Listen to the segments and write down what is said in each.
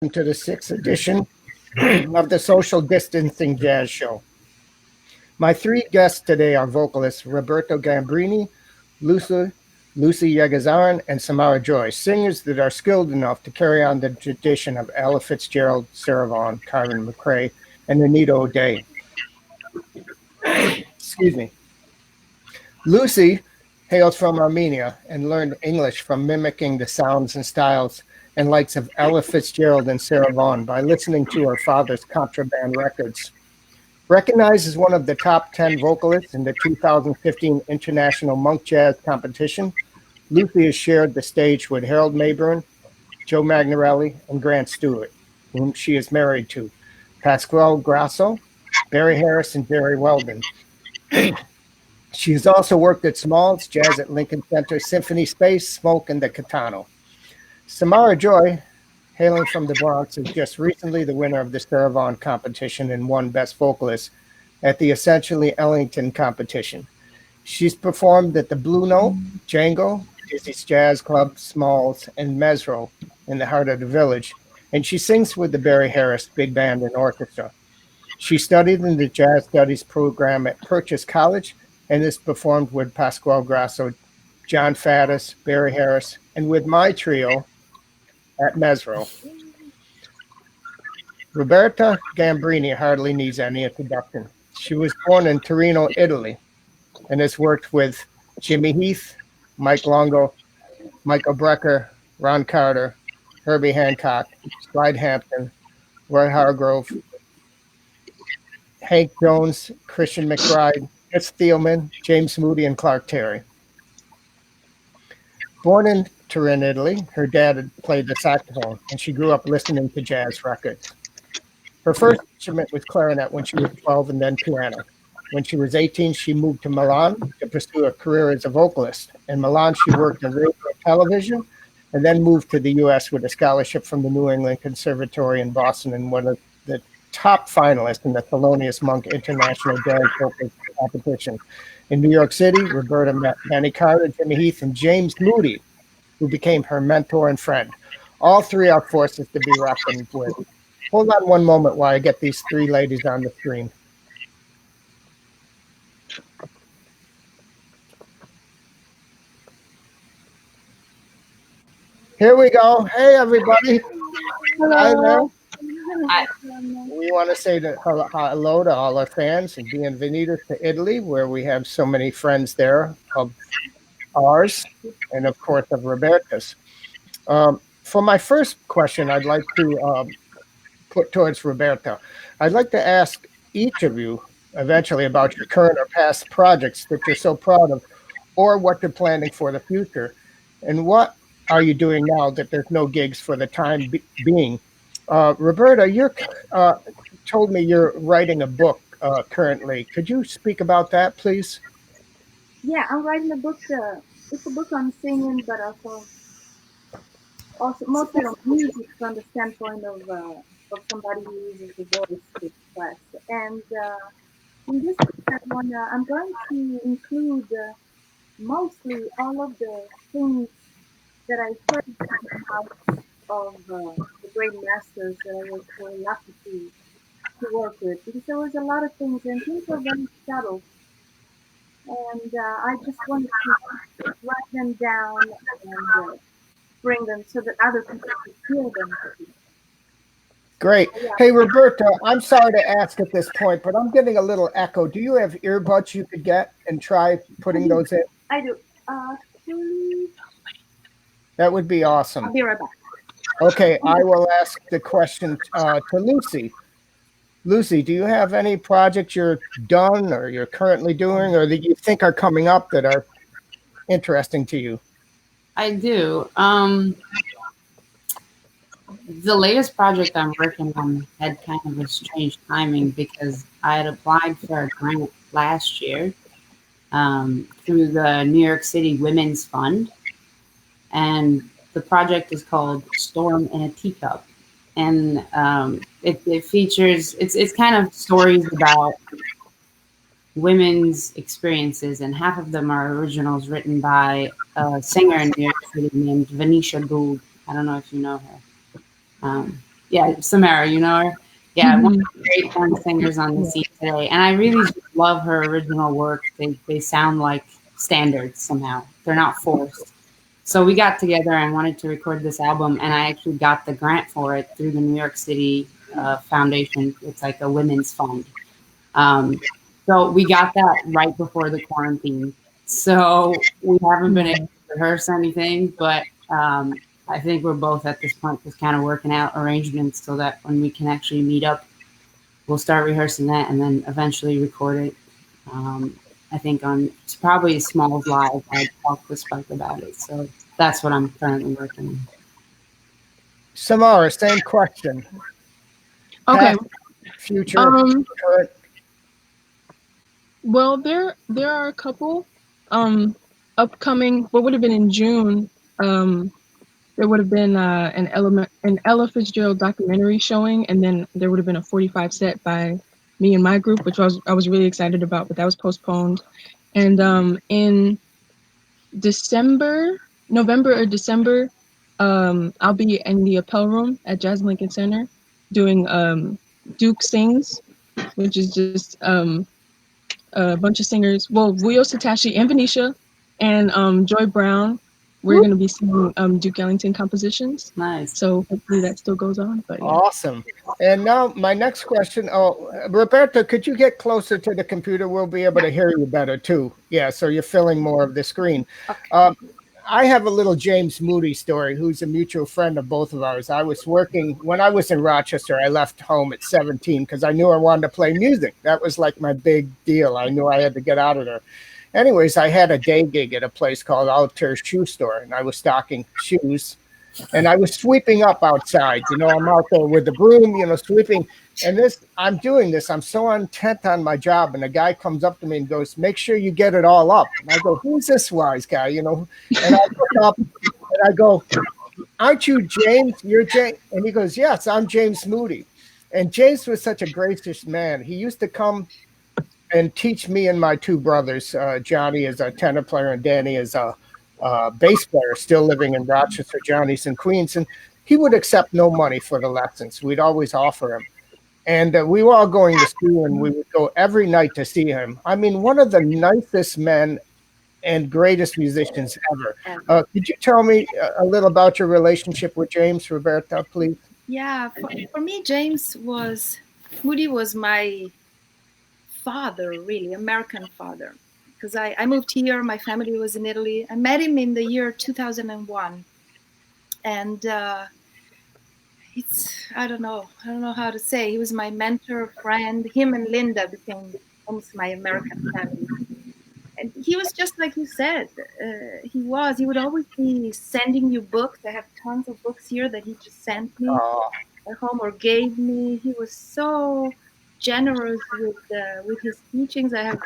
to the sixth edition of the Social Distancing Jazz Show. My three guests today are vocalists Roberta Gambarini, Lucy Yeghiazaryan, and Samara Joy, singers that are skilled enough to carry on the tradition of Ella Fitzgerald, Sarah Vaughan, Carmen McRae, and Anita O'Day. Excuse me. Lucy hails from Armenia and learned English from mimicking the sounds and styles and likes of Ella Fitzgerald and Sarah Vaughan by listening to her father's contraband records. Recognized as one of the top 10 vocalists in the 2015 International Monk Jazz Competition, Lucy has shared the stage with Harold Mayburn, Joe Magnarelli, and Grant Stewart, whom she is married to, Pasquale Grasso, Barry Harris, and Jerry Weldon. She has also worked at Smalls, Jazz at Lincoln Center, Symphony Space, Smoke, and the Catano. Samara Joy, hailing from the Bronx, is just recently the winner of the Sarah Vaughan competition and won Best Vocalist at the Essentially Ellington competition. She's performed at the Blue Note, Django, Dizzy's Jazz Club, Smalls, and Mesro in the heart of the village, and she sings with the Barry Harris Big Band and Orchestra. She studied in the Jazz Studies program at Purchase College and has performed with Pasquale Grasso, John Faddis, Barry Harris, and with my trio at Mesro. Roberta Gambarini hardly needs any introduction. She was born in Torino, Italy, and has worked with Jimmy Heath, Mike Longo, Michael Brecker, Ron Carter, Herbie Hancock, Clyde Hampton, Roy Hargrove, Hank Jones, Christian McBride, Fitz Thielman, James Moody, and Clark Terry. Born in Turin, Italy, her dad had played the saxophone, and she grew up listening to jazz records. Her first instrument was clarinet when she was 12, and then piano. When she was 18, she moved to Milan to pursue a career as a vocalist. In Milan, she worked in radio and television, and then moved to the U.S. with a scholarship from the New England Conservatory in Boston and one of the top finalists in the Thelonious Monk International Jazz Vocals Competition. In New York City, Roberta met Benny Carter, Jimmy Heath, and James Moody, who became her mentor and friend. All three are forces to be reckoned with. Hold on one moment while I get these three ladies on the screen. Here we go. Hey, everybody. Hello. Hi there. Hi. We want to say hello to all our fans and bienvenidos to Italy, where we have so many friends there of ours and, of course, of Roberta's. For my first question, I'd like to put towards Roberta. I'd like to ask each of you eventually about your current or past projects that you're so proud of, or what you're planning for the future, and what are you doing now that there's no gigs for the time being. Roberta, you told me you're writing a book currently. Could you speak about that, please? Yeah, I'm writing a book. It's a book on singing, but also mostly on music from the standpoint of somebody who uses the voice to express. And in this one, I'm going to include mostly all of the things that I heard out of the great masters that I was very lucky to work with, because there was a lot of things, and things were very subtle. And I just wanted to write them down and bring them so that other people could hear them. Great. Yeah. Hey, Roberta, I'm sorry to ask at this point, but I'm getting a little echo. Do you have earbuds you could get and try putting those in? I do. Please. That would be awesome. I'll be right back. Okay, I will ask the question to Lucy. Lucy, do you have any projects you're done or you're currently doing or that you think are coming up that are interesting to you? I do. The latest project I'm working on had kind of a strange timing because I had applied for a grant last year through the New York City Women's Fund. And the project is called Storm in a Teacup. And it features, it's kind of stories about women's experiences, and half of them are originals written by a singer in New York City named Venetia Gould. I don't know if you know her. Yeah, Samara, you know her? Yeah, one of the great horn singers on the scene today. And I really just love her original work. They sound like standards somehow. They're not forced. So we got together and wanted to record this album, and I actually got the grant for it through the New York City Foundation. It's like a women's fund. Um, so we got that right before the quarantine. So we haven't been able to rehearse anything, but I think we're both at this point just kind of working out arrangements so that when we can actually meet up, we'll start rehearsing that and then eventually record it. I think on it's probably as small as live. I talked with Spike about it, so that's what I'm currently working on. Samara, same question. Okay. Past, future, current. Well, there are a couple upcoming. What would have been in June? There would have been an Ella Fitzgerald documentary showing, and then there would have been a 45 set by me and my group, which I was really excited about, but that was postponed. And in November or December, I'll be in the Appel Room at Jazz Lincoln Center doing Duke Sings, which is just a bunch of singers. Well, Vuyo Satashi and Venetia and Joy Brown. We're going to be singing Duke Ellington compositions. Nice. So hopefully that still goes on. But yeah. Awesome. And now my next question. Oh, Roberta, could you get closer to the computer? We'll be able to hear you better too. Yeah, so you're filling more of the screen. I have a little James Moody story, who's a mutual friend of both of ours. I was working, when I was in Rochester, I left home at 17 because I knew I wanted to play music. That was like my big deal. I knew I had to get out of there. Anyways, I had a day gig at a place called Alter Shoe Store, and I was stocking shoes. And I was sweeping up outside. You know, I'm out there with the broom, you know, sweeping. And I'm doing this. I'm so intent on my job. And a guy comes up to me and goes, "Make sure you get it all up." And I go, "Who's this wise guy?" You know, and I look up and I go, "Aren't you James? You're James." And he goes, "Yes, I'm James Moody." And James was such a gracious man. He used to come and teach me and my two brothers. Johnny is a tenor player and Danny is a bass player, still living in Rochester. Johnny's in Queens. And he would accept no money for the lessons. We'd always offer him. And we were all going to school, and we would go every night to see him. I mean, one of the nicest men and greatest musicians ever. Could you tell me a little about your relationship with James, Roberta, please? Yeah, for me, Moody was my father, really, American father. Because I moved here, my family was in Italy. I met him in the year 2001. And I don't know how to say. He was my mentor, friend. Him and Linda became almost my American family. And he was just like you said. He would always be sending you books. I have tons of books here that he just sent me at home or gave me. He was so generous with his teachings. I have,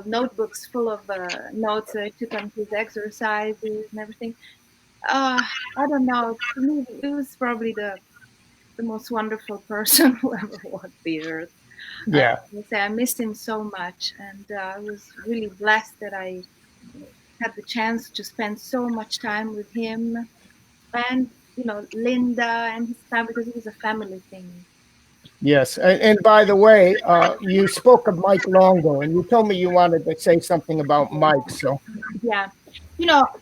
notebooks full of notes I took on his exercises and everything. I don't know. To me, it was probably the most wonderful person who ever walked the earth. Yeah. I missed him so much, and I was really blessed that I had the chance to spend so much time with him and, Linda and his family, because it was a family thing. Yes. And by the way, you spoke of Mike Longo, and you told me you wanted to say something about Mike. So Yeah.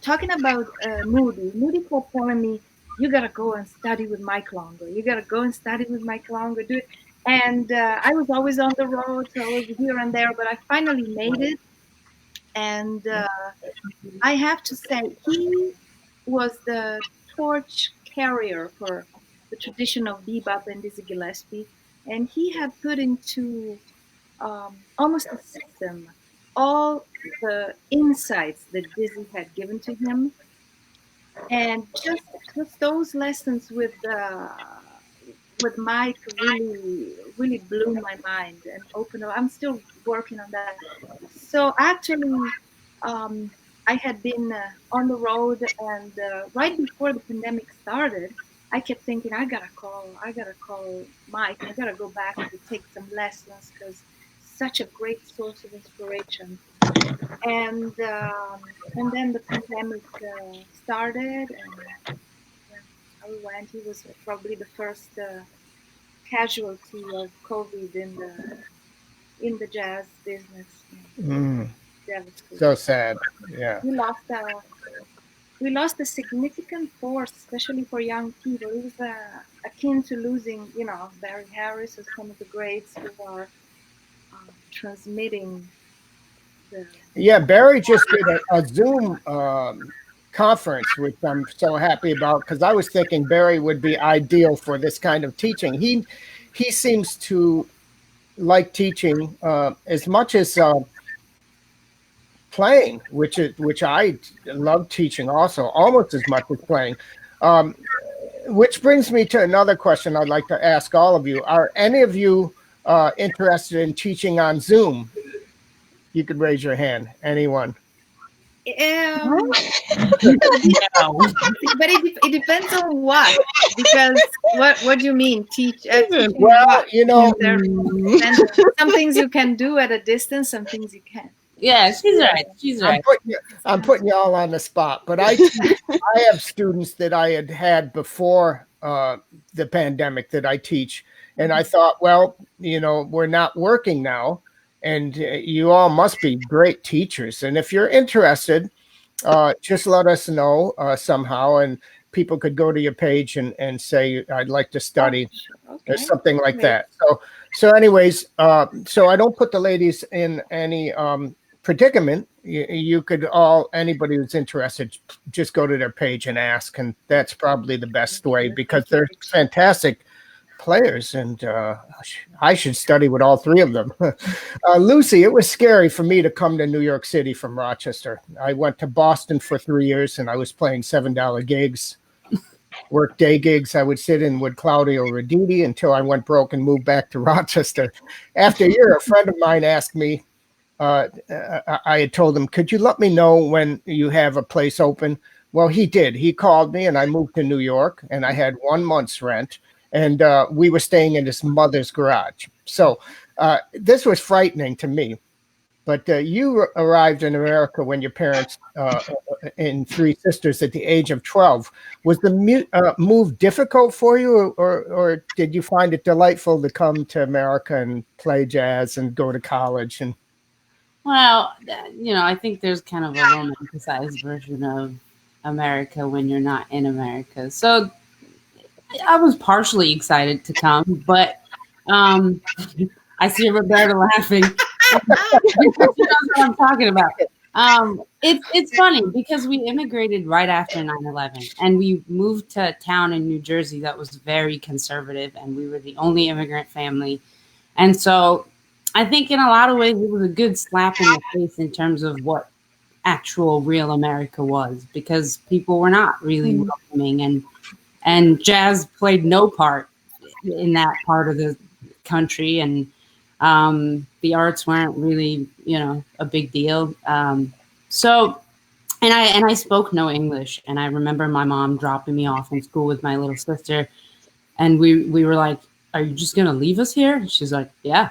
Talking about Moody kept telling me, "You got to go and study with Mike Longo. You got to go and study with Mike Longo, do it." And I was always on the road, so I was here and there, but I finally made it. And I have to say, he was the torch carrier for the tradition of bebop and Dizzy Gillespie. And he had put into almost a system all the insights that Dizzy had given to him. And just those lessons with Mike really blew my mind and opened up. I'm still working on that. So actually, I had been on the road, and right before the pandemic started, I kept thinking, I gotta call Mike. I gotta go back to take some lessons because such a great source of inspiration. And then the pandemic started, and yeah, I we went. He was probably the first casualty of COVID in the jazz business. Mm, Devastating. so sad. Yeah. We lost a significant force, especially for young people. It was akin to losing, Barry Harris or some of the greats who are transmitting the. Yeah, Barry just did a Zoom conference, which I'm so happy about because I was thinking Barry would be ideal for this kind of teaching. He seems to like teaching as much as playing, which I love teaching also almost as much as playing. Um, which brings me to another question I'd like to ask all of you. Are any of you interested in teaching on Zoom? You could raise your hand. Anyone? Um, No. but it depends on what, because what do you mean teaching Well, what? There Mm. some things you can do at a distance, some things you can't. Yeah, she's right. She's I'm right. putting you all on the spot, but I have students that I had before the pandemic that I teach, and I thought, well, we're not working now, and you all must be great teachers, and if you're interested, just let us know somehow, and people could go to your page and say, I'd like to study. Sure. Or Okay. something like Great. that. So anyways, so I don't put the ladies in any predicament. You could anybody who's interested, just go to their page and ask, and that's probably the best way because they're fantastic players, and I should study with all three of them. Lucy, it was scary for me to come to New York City from Rochester. I went to Boston for 3 years, and I was playing $7 gigs. Work day gigs. I would sit in with Claudio Raditi until I went broke and moved back to Rochester. After a year, a friend of mine asked me, I had told him, could you let me know when you have a place open? Well, he did. He called me and I moved to New York and I had 1 month's rent and we were staying in his mother's garage. So this was frightening to me. But you arrived in America when your parents and three sisters at the age of 12. Was the move difficult for you, or did you find it delightful to come to America and play jazz and go to college? And Well, I think there's kind of a romanticized version of America when you're not in America. So I was partially excited to come, but I see Roberta laughing. She knows what I'm talking about. It's funny because we immigrated right after 9/11, and we moved to a town in New Jersey that was very conservative, and we were the only immigrant family. And so I think in a lot of ways it was a good slap in the face in terms of what actual real America was, because people were not really welcoming, and jazz played no part in that part of the country, and the arts weren't really, a big deal. So, and I spoke no English, and I remember my mom dropping me off in school with my little sister, and we were like, "Are you just gonna leave us here?" And she's like, "Yeah."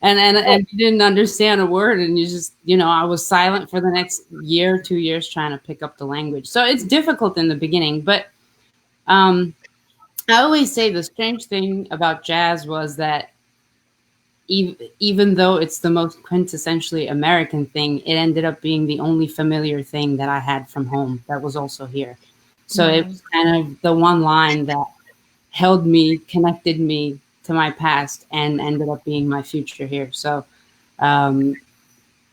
And we didn't understand a word, and you just, I was silent for the next year, 2 years, trying to pick up the language. So it's difficult in the beginning, but I always say the strange thing about jazz was that even though it's the most quintessentially American thing, it ended up being the only familiar thing that I had from home that was also here. So it was kind of the one line that held me, connected me to my past, and ended up being my future here. So, I'm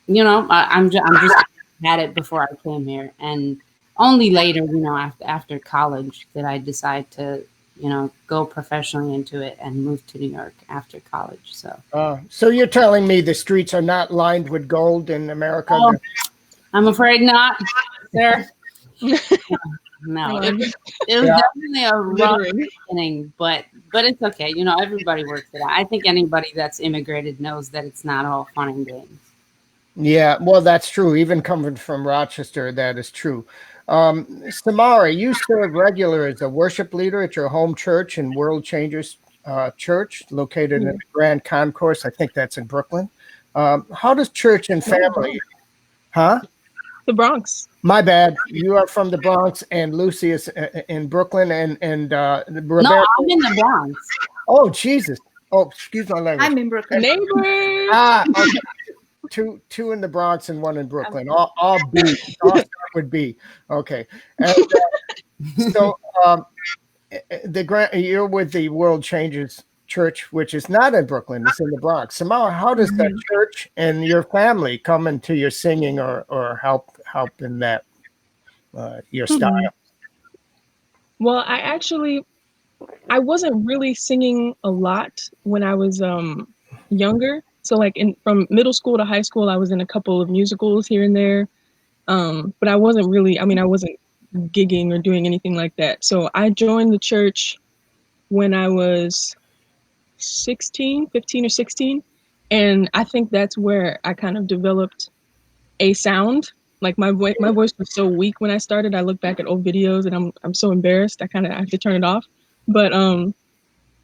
just had it before I came here, and only later, after college, did I decide to, go professionally into it and move to New York after college. so you're telling me the streets are not lined with gold in America? Oh, I'm afraid not, sir. No, it was definitely a rough beginning, but it's okay. Everybody works it out. I think anybody that's immigrated knows that it's not all fun and games. Yeah, well, that's true. Even coming from Rochester, that is true. Samara, you serve regular as a worship leader at your home church in World Changers Church, located in the Grand Concourse. I think that's in Brooklyn. How does church and family? Huh? The Bronx. My bad. You are from the Bronx, and Lucy is in Brooklyn, and No, Roberta. I'm in the Bronx. Oh, Jesus. Oh, excuse my language. I'm in Brooklyn. Neighbors. Okay. Two in the Bronx and one in Brooklyn. All B. All start with B. Okay. And, so you're with the World Changers Church, which is not in Brooklyn. It's in the Bronx. Samara, how does that church and your family come into your singing or help in that your style? Well, I wasn't really singing a lot when I was younger. So like from middle school to high school, I was in a couple of musicals here and there. But I wasn't really, I wasn't gigging or doing anything like that. So I joined the church when I was 15 or 16. And I think that's where I kind of developed a sound. Like my voice was so weak when I started. I look back at old videos and I'm so embarrassed. I have to turn it off. But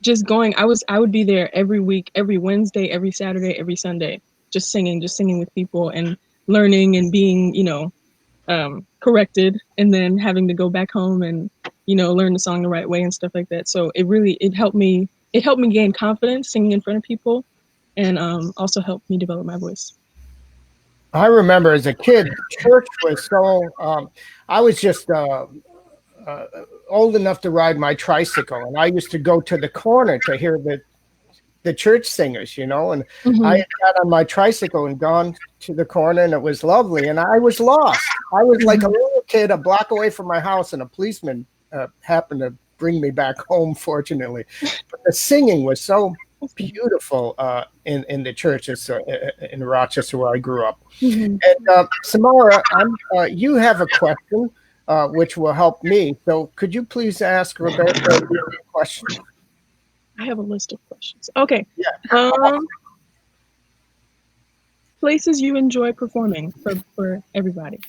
just going, I would be there every week, every Wednesday, every Saturday, every Sunday, just singing with people and learning and being, corrected, and then having to go back home and, learn the song the right way and stuff like that. So it helped me gain confidence singing in front of people, and also helped me develop my voice. I remember as a kid, church was so. I was just old enough to ride my tricycle, and I used to go to the corner to hear the church singers, and I had got on my tricycle and gone to the corner, and it was lovely, and I was lost. I was like a little kid a block away from my house, and a policeman happened to bring me back home, fortunately. But the singing was so beautiful in the churches in Rochester where I grew up. And Samara, you have a question which will help me. So could you please ask Roberta a question? I have a list of questions. Okay. Yeah. Places you enjoy performing for everybody.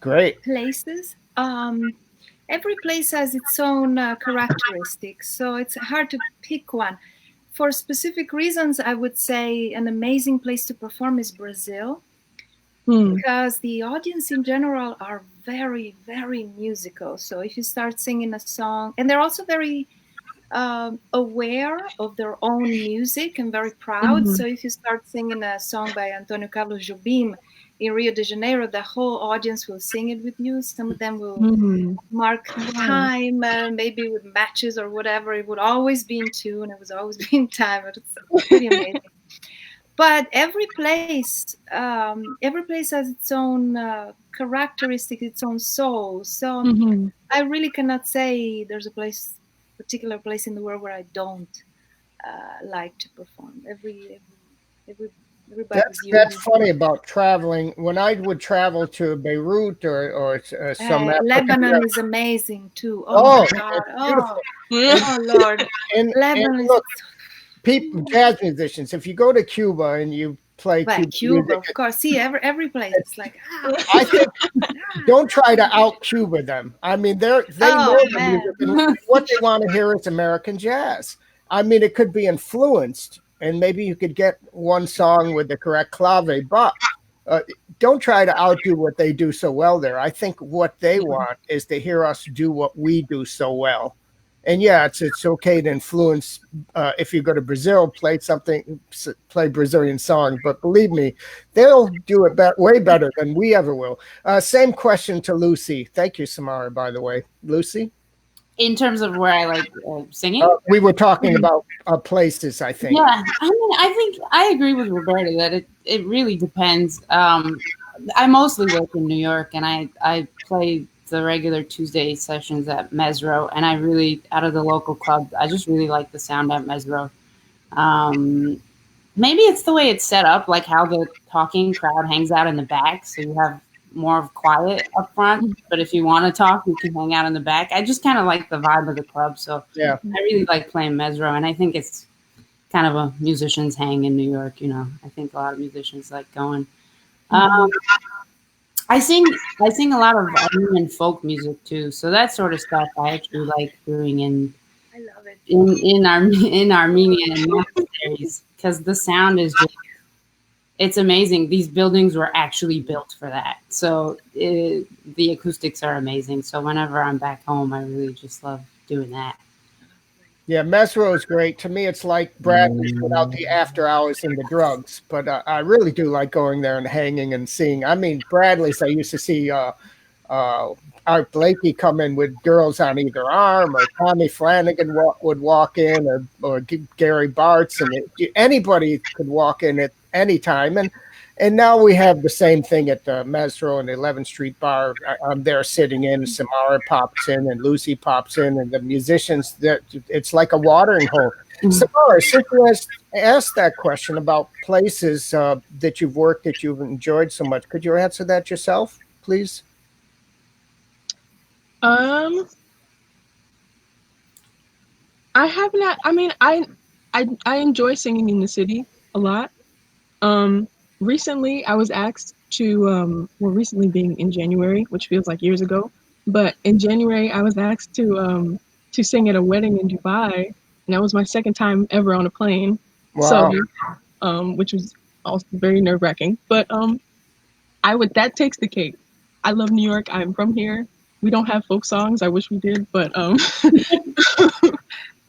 Great. Places. Every place has its own characteristics, so it's hard to pick one. For specific reasons, I would say an amazing place to perform is Brazil, because the audience in general are very, very musical. So if you start singing a song, and they're also very aware of their own music and very proud. So if you start singing a song by Antônio Carlos Jobim in Rio de Janeiro, the whole audience will sing it with you. Some of them will mark time, maybe with matches or whatever. It would always be in tune. It was always be in time. It's pretty amazing. But every place has its own characteristic, its own soul. So I really cannot say there's a particular place in the world where I don't like to perform. That's funny about traveling. When I would travel to Beirut or some Lebanon is amazing too. Oh, my God! Beautiful. Lord! And look, people, jazz musicians. If you go to Cuba and you play Cuba, music, of course. See, every place. It's like I think don't try to out Cuba them. I mean, they know the music, and what they want to hear is American jazz. I mean, it could be influenced, and maybe you could get one song with the correct clave, but don't try to outdo what they do so well there. I think what they want is to hear us do what we do so well. And yeah, it's okay to influence. If you go to Brazil, play Brazilian songs. But believe me, they'll do it way better than we ever will. Same question to Lucy. Thank you, Samara, by the way. Lucy? In terms of where I like singing? We were talking about places, I think. Yeah, I think I agree with Roberta that it really depends. I mostly work in New York, and I play the regular Tuesday sessions at Mesro, and I really, out of the local club, I just really like the sound at Mesro. Maybe it's the way it's set up, like how the talking crowd hangs out in the back, so you have more of quiet up front, but if you want to talk, you can hang out in the back. I just kind of like the vibe of the club, so yeah, I really like playing Mesro, and I think it's kind of a musician's hang in New York. I think a lot of musicians like going. I sing a lot of Armenian folk music too, so that sort of stuff I actually like doing in Armenia and monasteries, because the sound is just it's amazing. These buildings were actually built for that. So the acoustics are amazing. So whenever I'm back home, I really just love doing that. Yeah, Mesro is great. To me, it's like Bradley's without the after hours and the drugs. But I really do like going there and hanging and seeing. I mean, Bradley's. I used to see uh, Art Blakey come in with girls on either arm, or Tommy Flanagan would walk in, or Gary Bartz, and anybody could walk in at any time. And now we have the same thing at the Mesro and 11th Street Bar. I'm there sitting in. Samara pops in, and Lucy pops in, and the musicians. It's like a watering hole. Samara, since you asked that question about places that you've worked that you've enjoyed so much, could you answer that yourself, please? I have not. I mean, I enjoy singing in the city a lot. Recently I was asked to well, recently being in January, which feels like years ago, but in January I was asked to sing at a wedding in Dubai, and that was my second time ever on a plane. So, Wow. which was also very nerve-wracking, but I would that takes the cake. I love New York. I'm from here. We don't have folk songs. I wish we did, but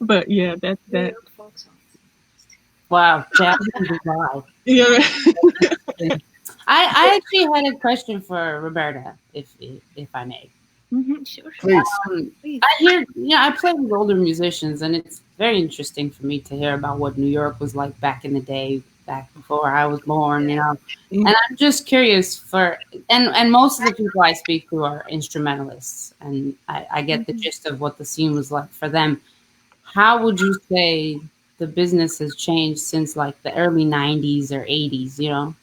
but yeah, that Wow, jazz in Dubai. yeah. I actually had a question for Roberta, if I may. Sure. Please. Please. I hear, I play with older musicians, and it's very interesting for me to hear about what New York was like back in the day, back before I was born. And I'm just curious and most of the people I speak to are instrumentalists, and I get the gist of what the scene was like for them. How would you say the business has changed since like the early '90s or '80s?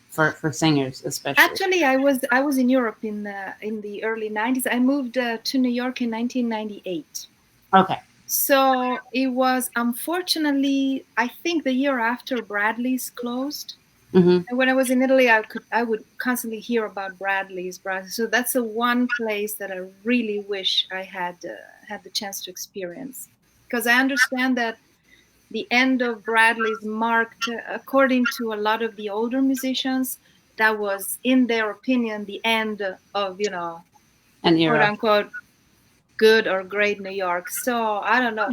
For singers especially. Actually, I was in Europe in the early 90s. I moved to New York in 1998. Okay. So it was, unfortunately, I think the year after Bradley's closed. Mm-hmm. And when I was in Italy, I would constantly hear about Bradley's. So that's the one place that I really wish I had the chance to experience, because I understand that the end of Bradley's marked, according to a lot of the older musicians, that was, in their opinion, the end of, An quote era. unquote, good or great New York. So I don't know.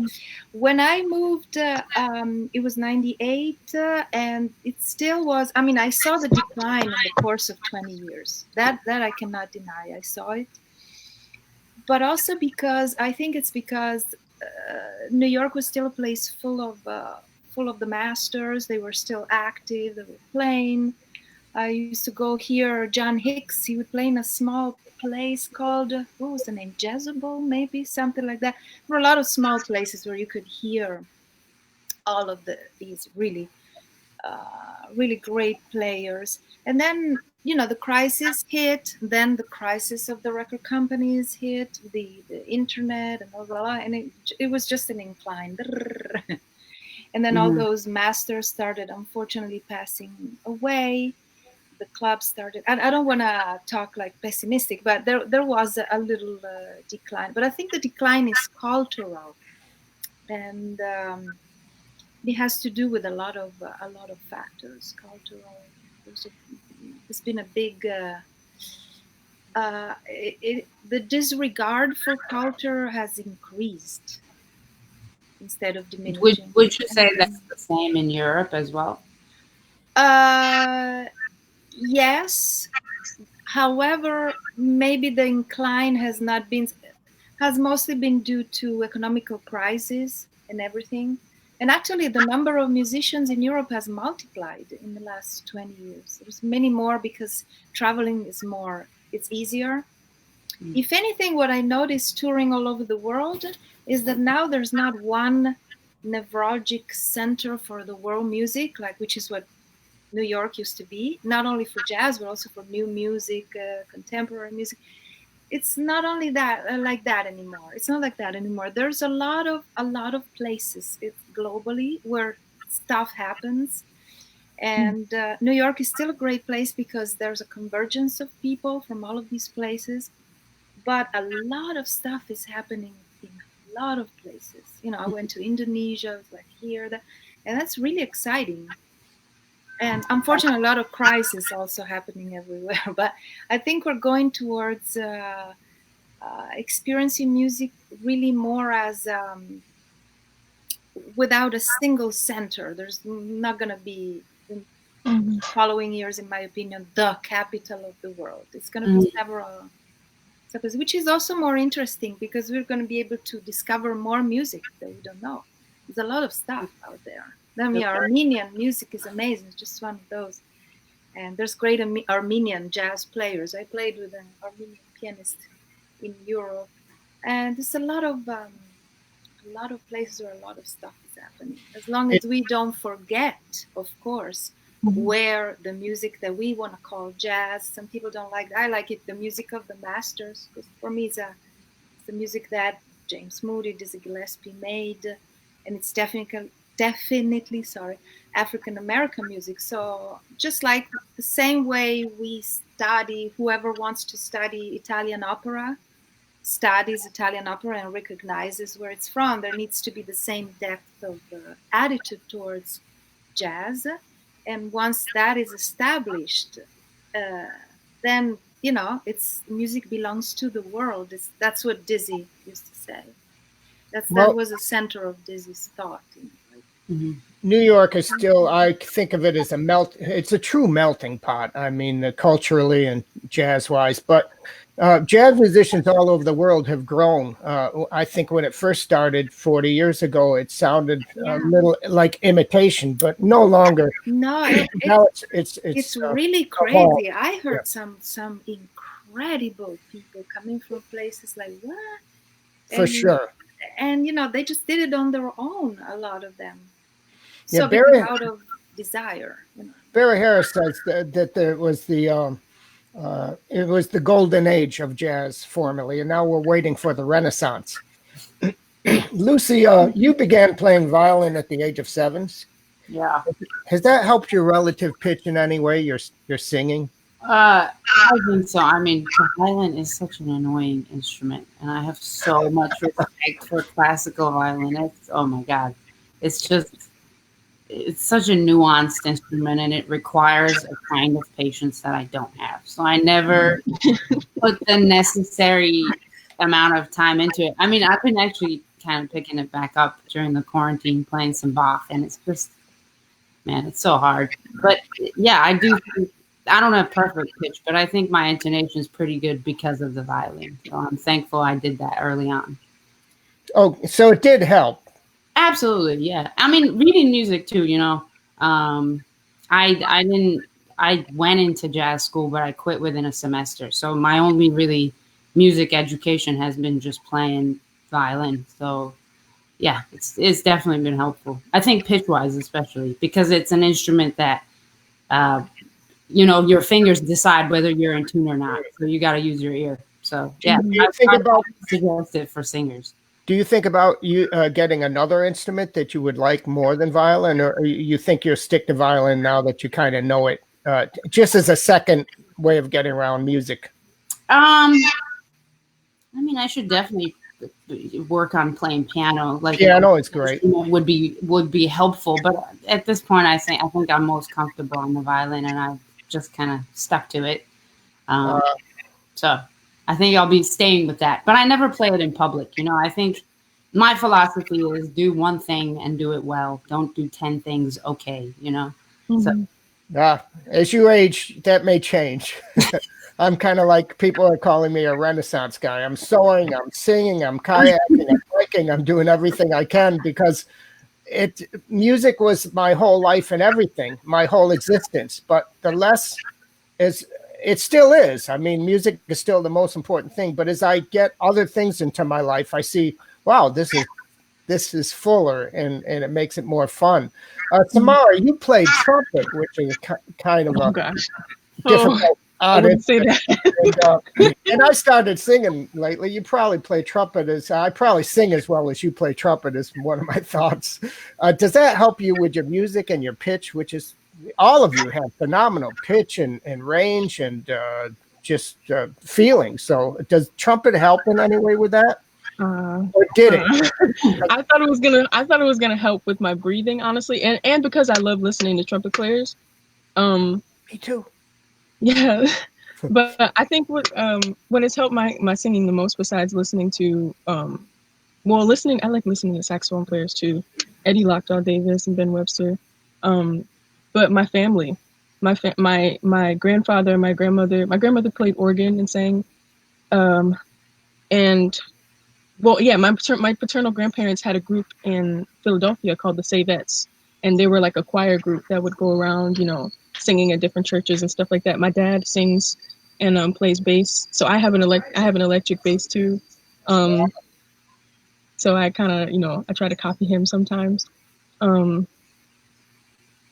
When I moved, it was 98, and it still was. I mean, I saw the decline in the course of 20 years. That I cannot deny. I saw it. But also because I think it's because New York was still a place full of the masters. They were still active. They were playing. I used to go hear John Hicks. He would play in a small place called, what was the name? Jezebel, maybe something like that. There were a lot of small places where you could hear all of these really really great players. And then, the crisis hit. Then the crisis of the record companies hit, the internet and blah, blah, blah. And it was just an incline. And then all those masters started, unfortunately, passing away. The club started. And I don't want to talk like pessimistic, but there was a little decline. But I think the decline is cultural. And it has to do with a lot of factors. Cultural. There's been a big the disregard for culture has increased instead of diminishing. Would you say that's the same in Europe as well? Yes. However, maybe the incline has mostly been due to economical crisis and everything. And actually, the number of musicians in Europe has multiplied in the last 20 years. There's many more because traveling is it's easier. If anything, what I noticed touring all over the world is that now there's not one nevralgic center for the world music, which is what New York used to be, not only for jazz, but also for new music, contemporary music. It's not only that like that anymore. It's not like that anymore. There's a lot of places globally where stuff happens, and New York is still a great place because there's a convergence of people from all of these places. But a lot of stuff is happening in a lot of places. I went to Indonesia, it was like here, that, and that's really exciting. And unfortunately, a lot of crisis also happening everywhere. But I think we're going towards experiencing music really more as without a single center. There's not going to be in Mhm. following years, in my opinion, the capital of the world. It's going to be Mm. several, which is also more interesting because we're going to be able to discover more music that we don't know. There's a lot of stuff out there. I mean, Armenian music is amazing. It's just one of those. And there's great Armenian jazz players. I played with an Armenian pianist in Europe, and there's a lot of places where a lot of stuff is happening. As long as we don't forget, of course, where the music that we want to call jazz. Some people don't like. I like it. The music of the masters, because for me, it's the music that James Moody, Dizzy Gillespie made, and it's definitely, sorry, African American music. So just like the same way we study, whoever wants to study Italian opera studies Italian opera and recognizes where it's from, there needs to be the same depth of attitude towards jazz. And once that is established, then it's music belongs to the world. That's what Dizzy used to say. That was the center of Dizzy's thought. Mhm. New York is still, I think of it as it's a true melting pot. I mean, culturally and jazz wise, but jazz musicians all over the world have grown. I think when it first started 40 years ago, it sounded a little like imitation, but no longer. No, Now it's really crazy. I heard some incredible people coming from places like what? For sure. And they just did it on their own, a lot of them. Yeah, So because out of desire. Barry Harris says that there was it was the golden age of jazz formerly, and now we're waiting for the Renaissance. Lucy, you began playing violin at the age of 7. Yeah. Has that helped your relative pitch in any way? Your singing? I think so. I mean, the violin is such an annoying instrument, and I have so much respect for classical violinists. Oh my God. It's such a nuanced instrument, and it requires a kind of patience that I don't have. So I never put the necessary amount of time into it. I mean, I've been actually kind of picking it back up during the quarantine, playing some Bach, and it's just, man, it's so hard. But yeah, I do think, I don't have perfect pitch, but I think my intonation is pretty good because of the violin. So I'm thankful I did that early on. Oh, so it did help. Absolutely, yeah. I mean, reading music too. I went into jazz school, but I quit within a semester. So my only really music education has been just playing violin. So yeah, it's definitely been helpful. I think pitch wise, especially because it's an instrument that your fingers decide whether you're in tune or not. So you got to use your ear. So yeah, I suggest it for singers. Do you think about you getting another instrument that you would like more than violin, or you think you'll stick to violin now that you kind of know it, just as a second way of getting around music? I mean, I should definitely work on playing piano. Like piano is great. Would be helpful, but at this point, I think I'm most comfortable on the violin, and I've just kind of stuck to it. So I think I'll be staying with that. But I never play it in public. I think my philosophy is do one thing and do it well. Don't do 10 things okay, Mm-hmm. So as you age, that may change. I'm kind of like people are calling me a Renaissance guy. I'm sewing, I'm singing, I'm kayaking, I'm biking, I'm doing everything I can because music was my whole life and everything, my whole existence. But the less it still is. I mean, music is still the most important thing. But as I get other things into my life, I see, wow, this is fuller and it makes it more fun. Samara, you played trumpet, which is kind of difficult. I wouldn't say that. And I started singing lately. You probably play trumpet I probably sing as well as you play trumpet is one of my thoughts. Does that help you with your music and your pitch, which is all of you have phenomenal pitch and range and just feeling. So does trumpet help in any way with that? Or did it? I thought it was gonna help with my breathing, honestly, and because I love listening to trumpet players. Me too. Yeah, but I think what has helped my singing the most, besides listening to listening, I like listening to saxophone players too, Eddie Lockjaw Davis and Ben Webster. Um, but my family, my grandfather, my grandmother played organ and sang. Um, and yeah, my paternal grandparents had a group in Philadelphia called the Savettes, and they were like a choir group that would go around, singing at different churches and stuff like that. My dad sings and plays bass, so I have an electric bass too. Um, so I kind of, I try to copy him sometimes. Um,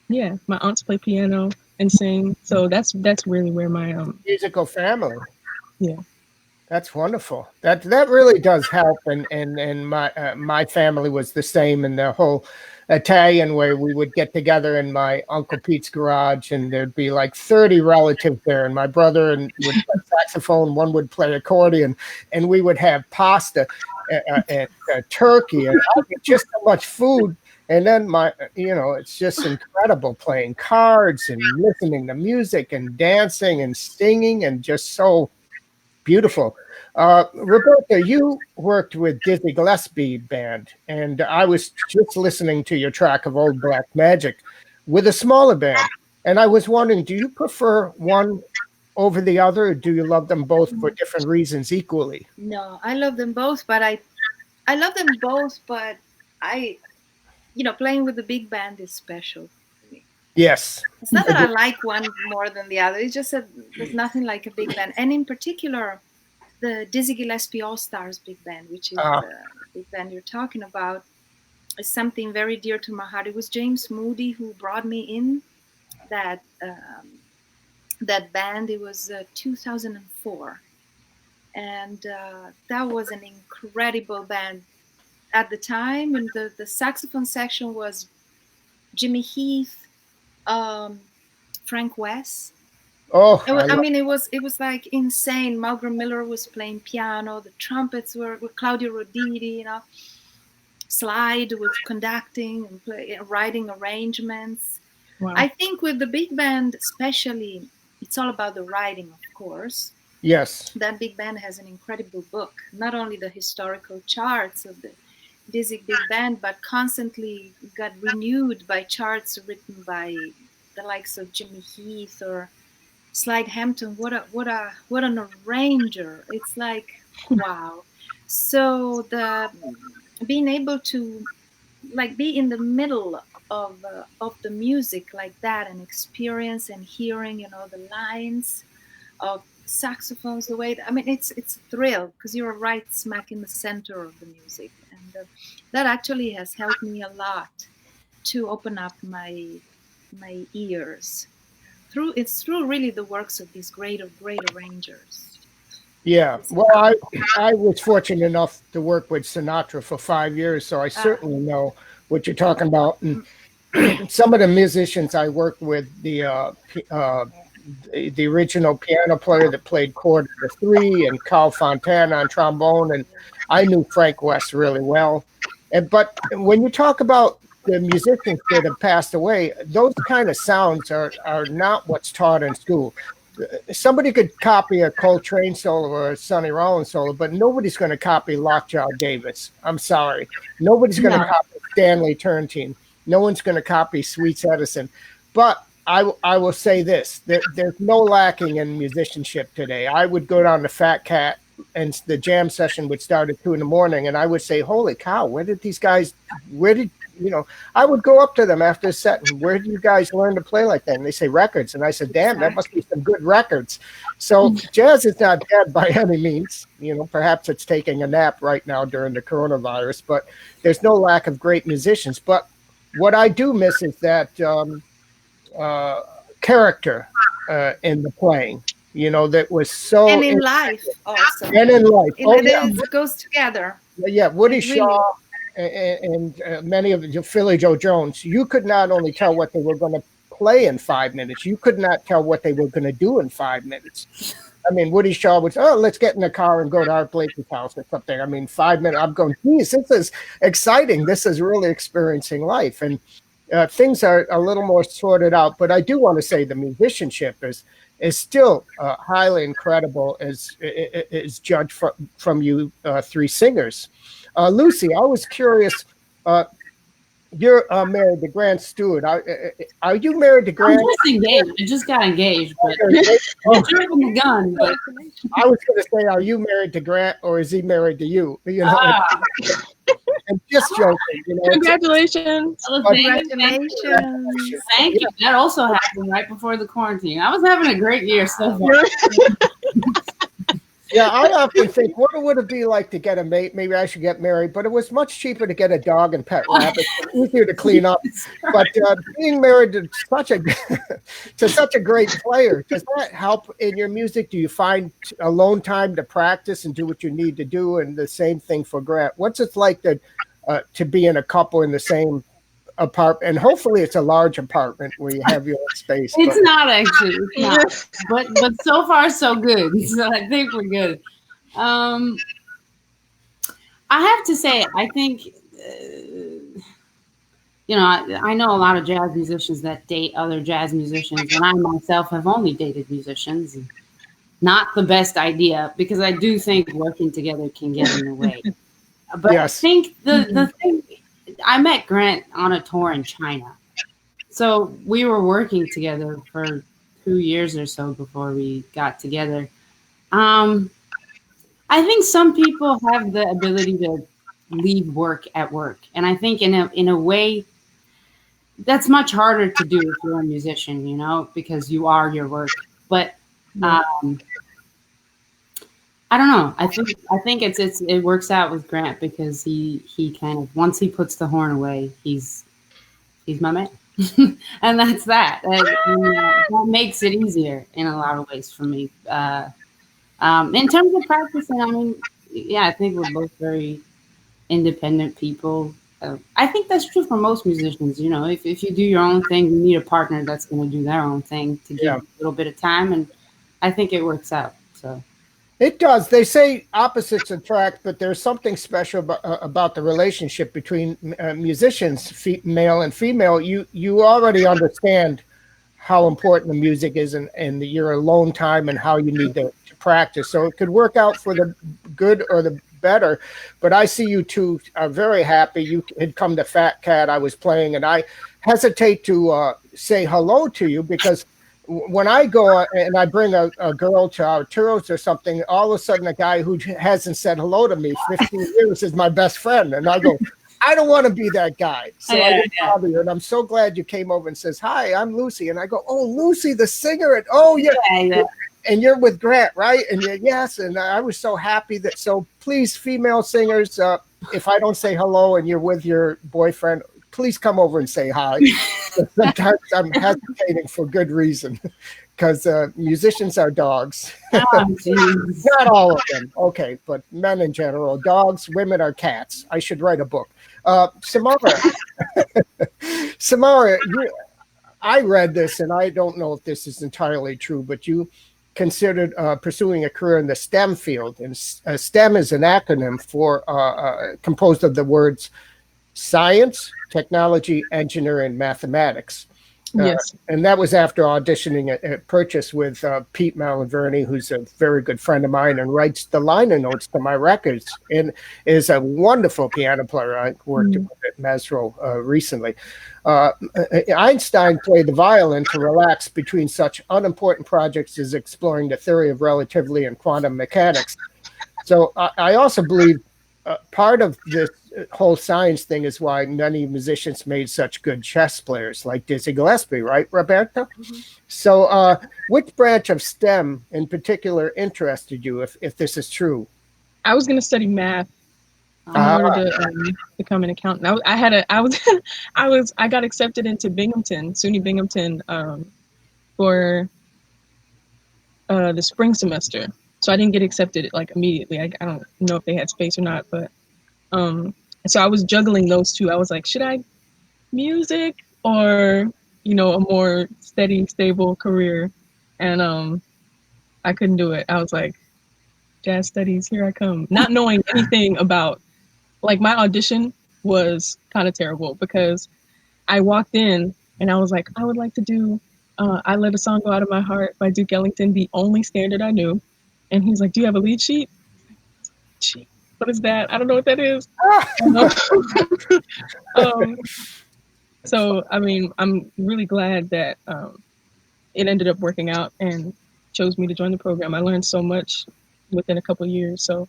yeah, my aunts play piano and sing, so that's really where my Musical family. yeah. That's wonderful. That really does help. And my family was the same in the whole Italian way. We would get together in my Uncle Pete's garage, and there'd be like 30 relatives there. And my brother would play saxophone, one would play accordion, and we would have pasta and turkey and just so much food. And then it's just incredible playing cards and listening to music and dancing and singing and just so beautiful. Roberta, you worked with Dizzy Gillespie Band, and I was just listening to your track of Old Black Magic with a smaller band. And I was wondering, do you prefer one over the other, or do you love them both for different reasons equally? No, I love them both, but I love them both, but playing with the big band is special for me. Yes. It's not that I like one more than the other. It's just that there's nothing like a big band. And in particular, the Dizzy Gillespie All-Stars Big Band, which is the big band you're talking about, is something very dear to my heart. It was James Moody who brought me in that band. It was 2004. And that was an incredible band. At the time, and the saxophone section was Jimmy Heath, Frank West. Oh, it was like insane. Malcolm Miller was playing piano. The trumpets were Claudio Roditi. Slide was conducting and writing arrangements. Wow. I think with the big band, especially, it's all about the writing, of course. Yes. That big band has an incredible book. Not only the historical charts of the Dizzy Big Band, but constantly got renewed by charts written by the likes of Jimmy Heath or Slide Hampton. What an arranger! It's like wow. So being able to be in the middle of the music like that and experience and hearing the lines of saxophones, the way it's a thrill because you're right smack in the center of the music, and that actually has helped me a lot to open up my ears through really the works of these great arrangers. Yeah, well, I was fortunate enough to work with Sinatra for 5 years, so I certainly know what you're talking about. And some of the musicians I worked with, the original piano player that played Chord of the Three, and Carl Fontana on trombone, and I knew Frank West really well. But when you talk about the musicians that have passed away, those kind of sounds are not what's taught in school. Somebody could copy a Coltrane solo or a Sonny Rollins solo, but nobody's going to copy Lockjaw Davis. I'm sorry. Nobody's going to copy Stanley Turrentine. No one's going to copy Sweets Edison. But I will say this, there's no lacking in musicianship today. I would go down to Fat Cat, and the jam session would start at 2 a.m, and I would say, holy cow, I would go up to them after a set, and where did you guys learn to play like that? And they say records. And I said, damn, that must be some good records. So jazz is not dead by any means. Perhaps it's taking a nap right now during the coronavirus, but there's no lack of great musicians. But what I do miss is that character in the playing, that was so. And in life also. And in life. It goes together. Yeah, Woody Shaw and many of Philly Joe Jones, you could not only tell what they were going to play in 5 minutes, you could not tell what they were going to do in 5 minutes. Woody Shaw would say, let's get in the car and go to Art Blakey's house or something. 5 minutes, I'm going, geez, this is exciting. This is really experiencing life. And things are a little more sorted out. But I do want to say the musicianship is still highly incredible as is judged from you three singers. Lucy, I was curious. You're married to Grant Stewart. Are you married to I'm Grant? just engaged. I just got engaged, but Oh, you're jumping the gun. But I was going to say, are you married to Grant or is he married to you? You know, I'm just joking. You know, Congratulations. Congratulations. Thank you. That also happened right before the quarantine. I was having a great year so far. yeah, I often think, what would it be like to get a mate? Maybe I should get married, but it was much cheaper to get a dog and pet rabbits, easier to clean up. But being married to such a great player, does that help in your music? Do you find alone time to practice and do what you need to do? And the same thing for Grant. What's it like to be in a couple in the same apartment? And hopefully it's a large apartment where you have your own space. It's not actually. It's not. But so far so good. So I think we're good. I have to say, I think I know a lot of jazz musicians that date other jazz musicians, and I myself have only dated musicians. Not the best idea, because I do think working together can get in the way. But Yes. I think the thing, I met Grant on a tour in China. So we were working together for 2 years or so before we got together. I think some people have the ability to leave work at work. And I think in a way that's much harder to do if you're a musician, because you are your work. But I don't know. I think it works out with Grant because he kind of, once he puts the horn away, he's my man. And that's that. That makes it easier in a lot of ways for me. In terms of practicing, I think we're both very independent people. I think that's true for most musicians. If you do your own thing, you need a partner that's going to do their own thing to give you a little bit of time, and I think it works out. So. It does. They say opposites attract, but there's something special about the relationship between musicians, male and female. You already understand how important the music is and your alone time and how you need to practice. So it could work out for the good or the better. But I see you two are very happy. You had come to Fat Cat. I was playing, and I hesitate to say hello to you because when I go and I bring a girl to our tours or something, all of a sudden a guy who hasn't said hello to me 15 years is my best friend. And I go, I don't want to be that guy. So I didn't bother you. And I'm so glad you came over and says, hi, I'm Lucy. And I go, oh, Lucy, the singer. And yeah. And you're with Grant, right? And yes. And I was so happy so please, female singers, if I don't say hello and you're with your boyfriend, please come over and say hi. Sometimes I'm hesitating for good reason because musicians are dogs. Not all of them. Okay, but men in general. Dogs, women are cats. I should write a book. Samara, I read this, and I don't know if this is entirely true, but you considered pursuing a career in the STEM field. And STEM is an acronym for composed of the words science, technology, engineering, mathematics. Yes. And that was after auditioning at Purchase with Pete Malaverni, who's a very good friend of mine and writes the liner notes to my records and is a wonderful piano player. I worked with at Mesro recently. Einstein played the violin to relax between such unimportant projects as exploring the theory of relativity and quantum mechanics. So I also believe part of this whole science thing is why many musicians made such good chess players like Dizzy Gillespie, right, Roberta? Mm-hmm. So which branch of STEM in particular interested you, if this is true? I was going to study math in order to become an accountant. I got accepted into Binghamton, SUNY Binghamton, for the spring semester. So I didn't get accepted immediately. I don't know if they had space or not, but so I was juggling those two. I was like, should I music or a more steady, stable career? And I couldn't do it. I was like, jazz studies, here I come. Not knowing anything about, my audition was kind of terrible because I walked in and I was like, I would like to do I Let a Song Go Out of My Heart by Duke Ellington, the only standard I knew. And he's like, do you have a lead sheet? Sheet. What is that? I don't know what that is. um, so, I mean, I'm really glad that it ended up working out and chose me to join the program. I learned so much within a couple of years. So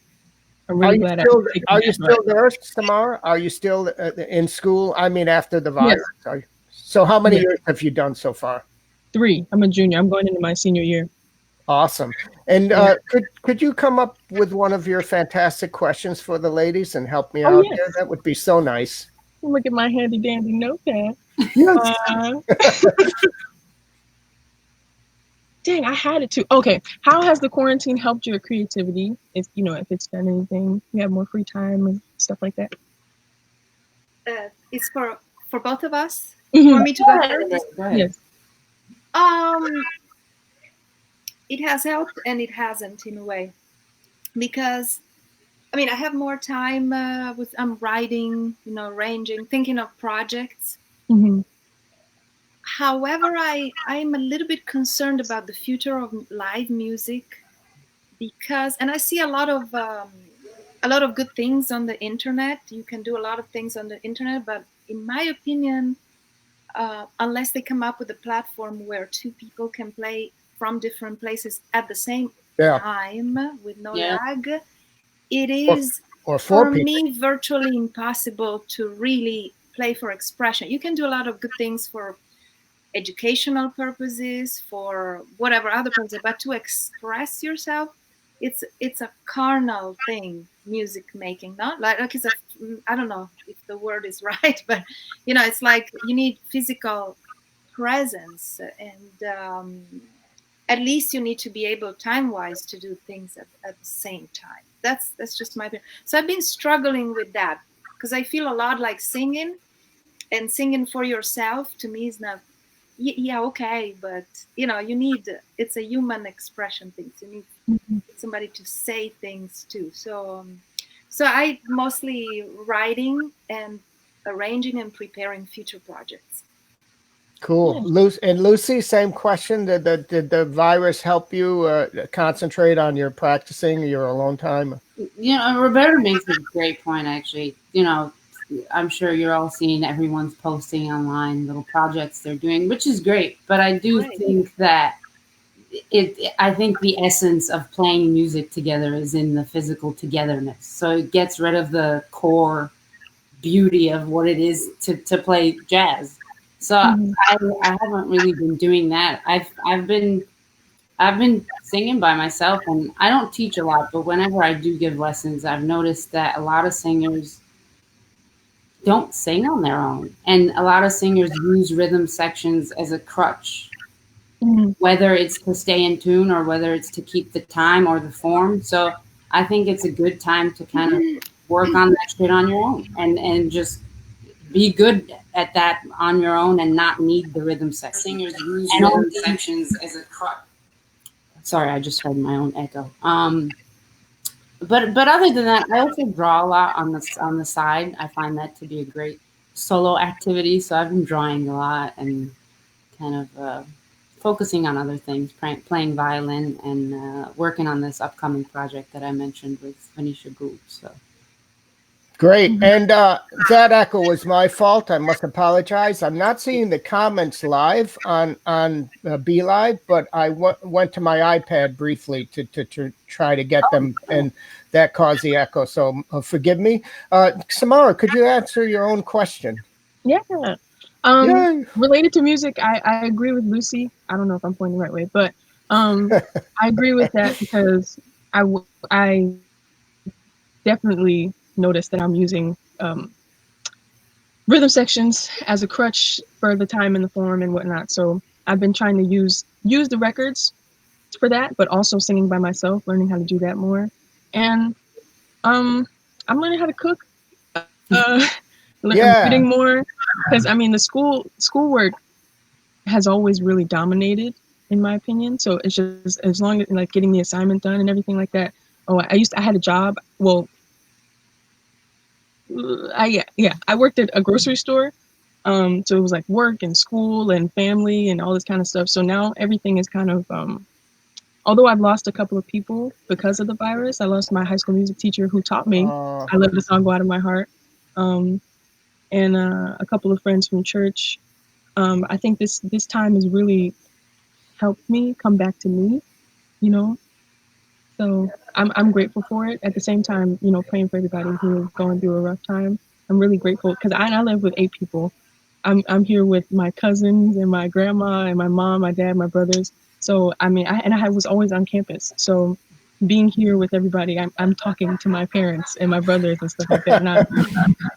I'm really glad I took Are you that still there, Samara? Are you still in school? I mean, after the Yes. virus. So how many Yes. years have you done so far? 3. I'm a junior. I'm going into my senior year. Awesome. And could you come up with one of your fantastic questions for the ladies and help me out yes. here? That would be so nice. Look at my handy dandy notepad. Yes. Dang, I had it too. Okay, how has the quarantine helped your creativity? If it's done anything, you have more free time and stuff like that. It's for both of us. Mhm. For me to go first. Yes. It has helped and it hasn't in a way, because I mean I have more time I'm writing, arranging, thinking of projects. Mm-hmm. However, I'm a little bit concerned about the future of live music, because I see a lot of good things on the internet. You can do a lot of things on the internet, but in my opinion, unless they come up with a platform where 2 people can play from different places at the same time with no lag, it is or for 4 people. me virtually impossible to really play for expression. You can do a lot of good things for educational purposes, for whatever other purposes, but to express yourself, it's a carnal thing, music making, not like it's I don't know if the word is right, but it's like you need physical presence, and at least you need to be able time-wise to do things at the same time. That's just my opinion. So I've been struggling with that, because I feel a lot like singing, and singing for yourself to me is not okay, but you need, it's a human expression thing. So you need somebody to say things too. So I mostly writing and arranging and preparing future projects. Cool. Lucy, same question. Did the virus help you concentrate on your practicing, your alone time? Roberta makes a great point, actually. I'm sure you're all seeing everyone's posting online little projects they're doing, which is great. But I do think that I think the essence of playing music together is in the physical togetherness. So it gets rid of the core beauty of what it is to play jazz. So I haven't really been doing that. I've been singing by myself, and I don't teach a lot, but whenever I do give lessons, I've noticed that a lot of singers don't sing on their own. And a lot of singers use rhythm sections as a crutch, whether it's to stay in tune or whether it's to keep the time or the form. So I think it's a good time to kind of work on that shit on your own and just be good at that on your own and not need the rhythm section. Singers use rhythm sections as a crutch. Sorry, I just heard my own echo. But other than that, I also draw a lot on the side. I find that to be a great solo activity. So I've been drawing a lot and kind of focusing on other things, playing violin and working on this upcoming project that I mentioned with Venetia Gould. So great. And that echo was my fault. I must apologize. I'm not seeing the comments live on Be Live, but I went to my iPad briefly to try to get them, and that caused the echo. So forgive me. Samara, could you answer your own question? Yeah. Related to music, I agree with Lucy. I don't know if I'm pointing the right way, but I agree with that, because I definitely noticed that I'm using rhythm sections as a crutch for the time and the form and whatnot. So I've been trying to use the records for that, but also singing by myself, learning how to do that more. And I'm learning how to cook. Reading more, because I mean the schoolwork has always really dominated, in my opinion. So it's just, as long as like getting the assignment done and everything like that. I had a job. Well, I worked at a grocery store, So it was like work and school and family and all this kind of stuff. So now everything is kind of, although I've lost a couple of people because of the virus, I lost my high school music teacher who taught me Uh, I Let the Song Go Out of My Heart, um, and a couple of friends from church. I think this time has really helped me come back to me, you know. So I'm grateful for it. At the same time, praying for everybody who is going through a rough time. I'm really grateful because I live with 8 people. I'm here with my cousins and my grandma and my mom, my dad, my brothers. So I mean, I was always on campus. So being here with everybody, I'm talking to my parents and my brothers and stuff like that, not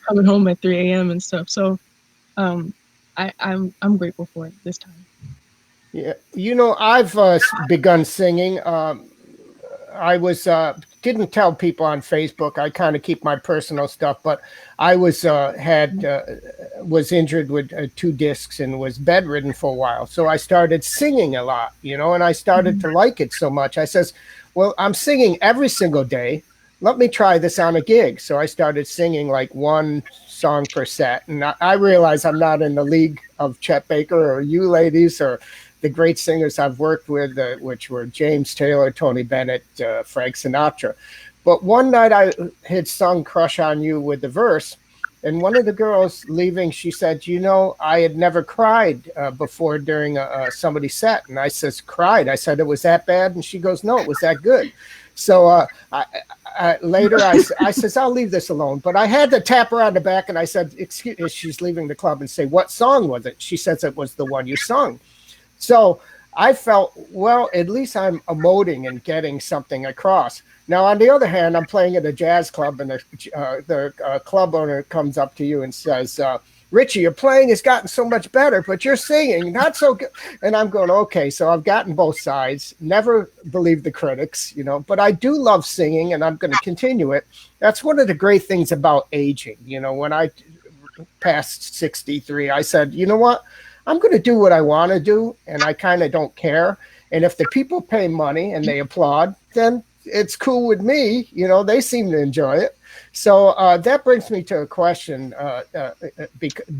coming home at 3 a.m. and stuff. So um, I'm grateful for it this time. yeah, I've begun singing. I was didn't tell people on Facebook. I kind of keep my personal stuff, but I was injured with 2 discs and was bedridden for a while. So I started singing a lot, and I started to like it so much. I says, "Well, I'm singing every single day. Let me try this on a gig." So I started singing like one song per set, and I realize I'm not in the league of Chet Baker or you ladies or the great singers I've worked with, which were James Taylor, Tony Bennett, Frank Sinatra. But one night I had sung Crush on You with the verse, and one of the girls leaving, she said, I had never cried before during somebody's set. And I says, cried? I said, it was that bad? And she goes, no, it was that good. So later I says, I'll leave this alone. But I had to tap her on the back, and I said, excuse me, she's leaving the club, and say, what song was it? She says, it was the one you sung. So I felt, well, at least I'm emoting and getting something across. Now, on the other hand, I'm playing at a jazz club, and the club owner comes up to you and says, Richie, your playing has gotten so much better, but you're singing not so good. And I'm going, okay, so I've gotten both sides. Never believe the critics, but I do love singing, and I'm going to continue it. That's one of the great things about aging. When I passed 63, I said, you know what? I'm going to do what I want to do, and I kind of don't care. And if the people pay money and they applaud, then it's cool with me. They seem to enjoy it. So that brings me to a question.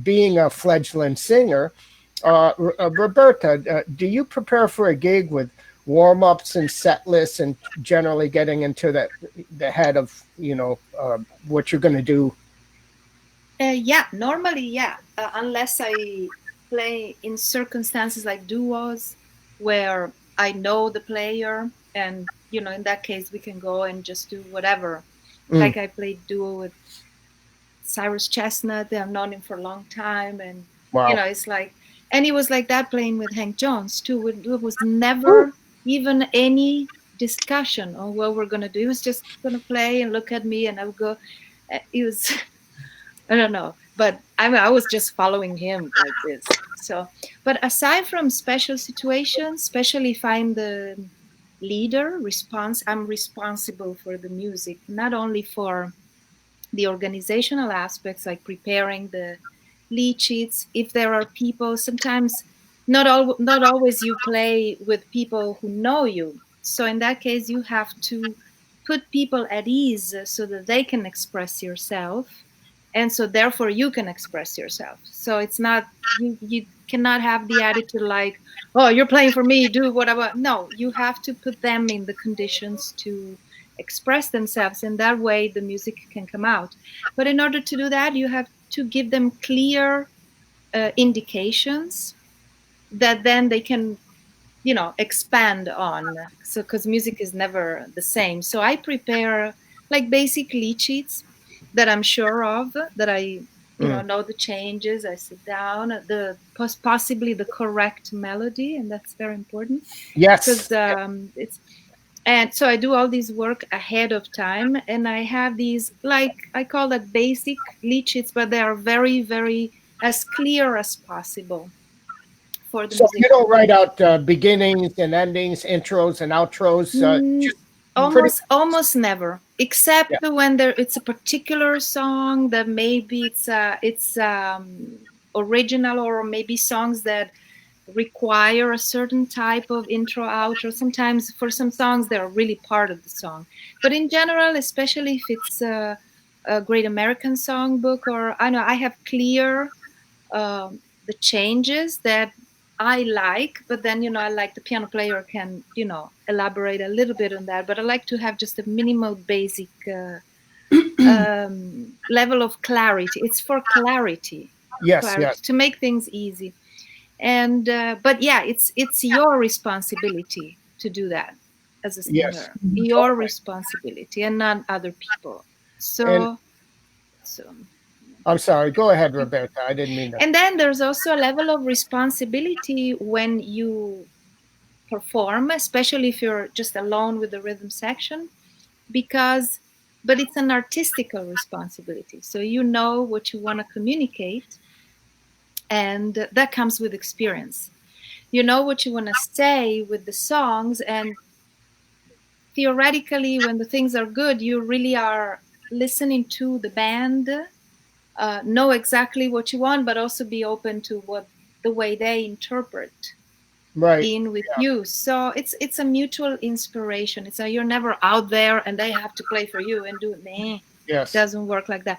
Being a fledgling singer, Roberta, do you prepare for a gig with warm-ups and set lists and generally getting into the head of, what you're going to do? Yeah, normally, yeah. Unless I play in circumstances like duos where I know the player, and in that case we can go and just do whatever. Like I played duo with Cyrus Chestnut. I've known him for a long time, and Wow. it's like, and it was like that playing with Hank Jones too. It was never even any discussion on what we're gonna do. He was just gonna play and look at me, and I would go. It was I don't know, but I was just following him like this. So, but aside from special situations, especially if I'm the leader, I'm responsible for the music, not only for the organizational aspects like preparing the lead sheets. If there are people, sometimes not always you play with people who know you. So in that case, you have to put people at ease so that they can express yourself, and so therefore you can express yourself. So it's not you cannot have the attitude like, oh, you're playing for me, do whatever. No, you have to put them in the conditions to express themselves, and that way the music can come out. But in order to do that, you have to give them clear indications that then they can expand on. So because music is never the same, so I prepare like basic lead sheets that I'm sure of, that I know the changes. I sit down, the possibly the correct melody, and that's very important. Yes. Because it's and so I do all this work ahead of time, and I have these, like I call that basic lead sheets, but they are very, very as clear as possible for the So you musician. don't write out beginnings and endings, intros and outros. Just pretty. Almost never, except Yeah. when it's a particular song that maybe it's original, or maybe songs that require a certain type of intro outro. Sometimes for some songs they're really part of the song, but in general, especially if it's a Great American Songbook, or I know I have clear the changes that I like, but then I like the piano player can elaborate a little bit on that. But I like to have just a minimal basic level of clarity. It's for clarity, Yes, yes, to make things easy. And but yeah, it's your responsibility to do that as a yes. singer, your responsibility, and not other people. And So I'm sorry. Go ahead, Roberta. I didn't mean to. and then there's also a level of responsibility when you perform, especially if you're just alone with the rhythm section, because but it's an artistical responsibility. So you know what you want to communicate, and that comes with experience. You know what you want to say with the songs, and theoretically, when the things are good, you really are listening to the band, know exactly what you want, but also be open to what the way they interpret Right. in with you. So it's a mutual inspiration. It's you're never out there and they have to play for you and do it. Meh. Yes. Doesn't work like that.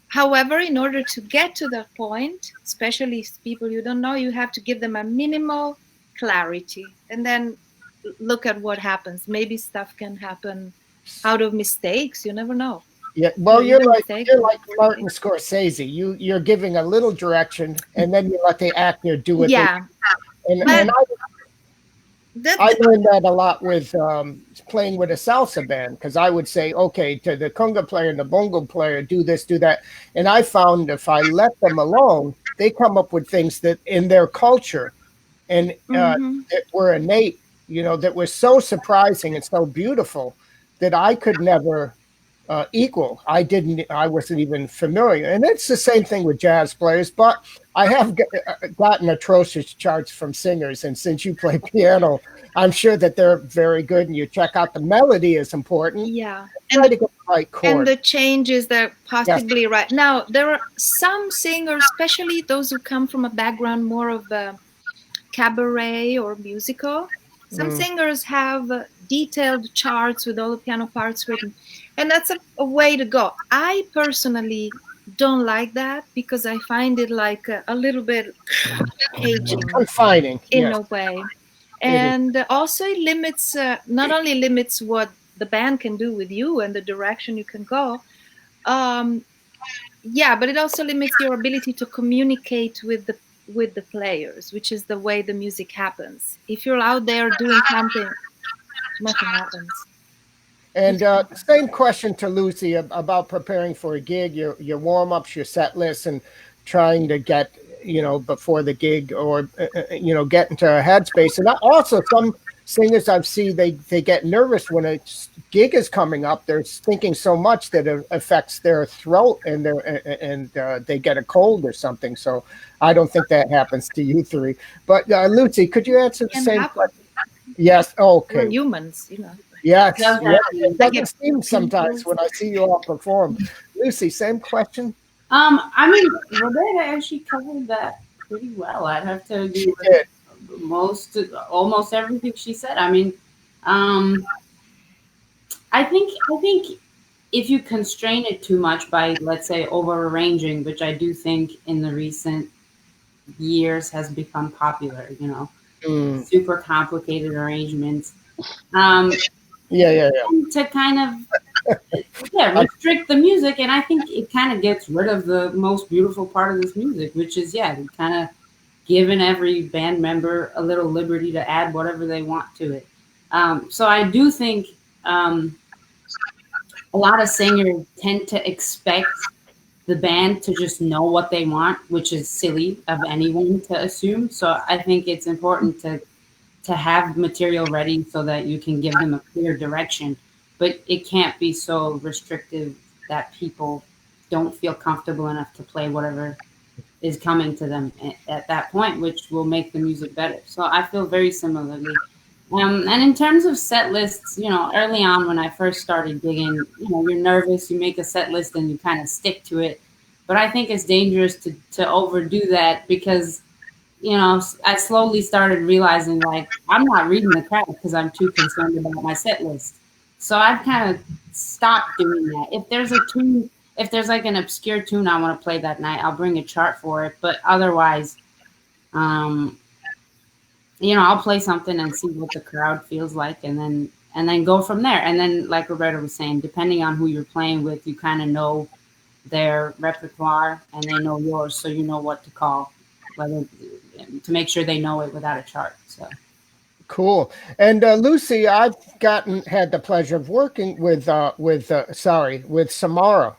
However, in order to get to that point, especially people you don't know, you have to give them a minimal clarity, and then look at what happens. Maybe stuff can happen out of mistakes. You never know. Yeah. Well, you're Either like mistake you're or like Martin Scorsese. You're giving a little direction, and then you let the actor do what they. yeah. And But I learned that a lot with playing with a salsa band, because I would say, okay, to the conga player and the bongo player, do this, do that. And I found if I let them alone, they come up with things that in their culture and mhm. that were innate, that were so surprising and so beautiful that I could never equal. I wasn't even familiar. And it's the same thing with jazz players, but I have gotten atrocious charts from singers. And since you play piano, I'm sure that they're very good. And you check out the melody is important. Yeah. Try to get the right chord. And the changes that possibly right now, there are some singers, especially those who come from a background more of cabaret or musical. Some singers have detailed charts with all the piano parts written, and that's a way to go. I personally don't like that because I find it like a little bit caging Confining. in Yes. a way, and also it limits not only limits what the band can do with you and the direction you can go, yeah, but it also limits your ability to communicate with the players, which is the way the music happens. If you're out there doing something, nothing happens. And same question to Lucy about preparing for a gig, your warm ups, your set list, and trying to get before the gig, or get into a headspace. And also some singers I've seen, they get nervous when a gig is coming up. They're thinking so much that it affects their throat, and they get a cold or something. So I don't think that happens to you three. But Lucy, could you answer the same question? Yes. Okay. We're humans. Yes, Yeah. it doesn't seem sometimes when I see you all perform. Lucy, same question. I mean, Roberta actually covered that pretty well. I'd have to agree She with almost everything she said. I mean, I think if you constrain it too much by, let's say, over arranging, which I do think in the recent years has become popular, super complicated arrangements. Yeah. To kind of restrict the music, and I think it kind of gets rid of the most beautiful part of this music, which is kind of giving every band member a little liberty to add whatever they want to it. So I do think a lot of singers tend to expect the band to just know what they want, which is silly of anyone to assume. So I think it's important to have material ready so that you can give them a clear direction, but it can't be so restrictive that people don't feel comfortable enough to play whatever is coming to them at that point, which will make the music better. So I feel very similarly. And in terms of set lists, early on when I first started gigging, you're nervous, you make a set list and you kind of stick to it. But I think it's dangerous to overdo that because, I slowly started realizing like I'm not reading the crowd because I'm too concerned about my set list. So I've kind of stopped doing that. If if there's like an obscure tune I want to play that night, I'll bring a chart for it. But otherwise, um, I'll play something and see what the crowd feels like, and then go from there. And then, like Roberta was saying, depending on who you're playing with, you kind of know their repertoire and they know yours, so you know what to call, whether to make sure they know it without a chart. So. Cool. And Lucy, I've had the pleasure of working with Samara,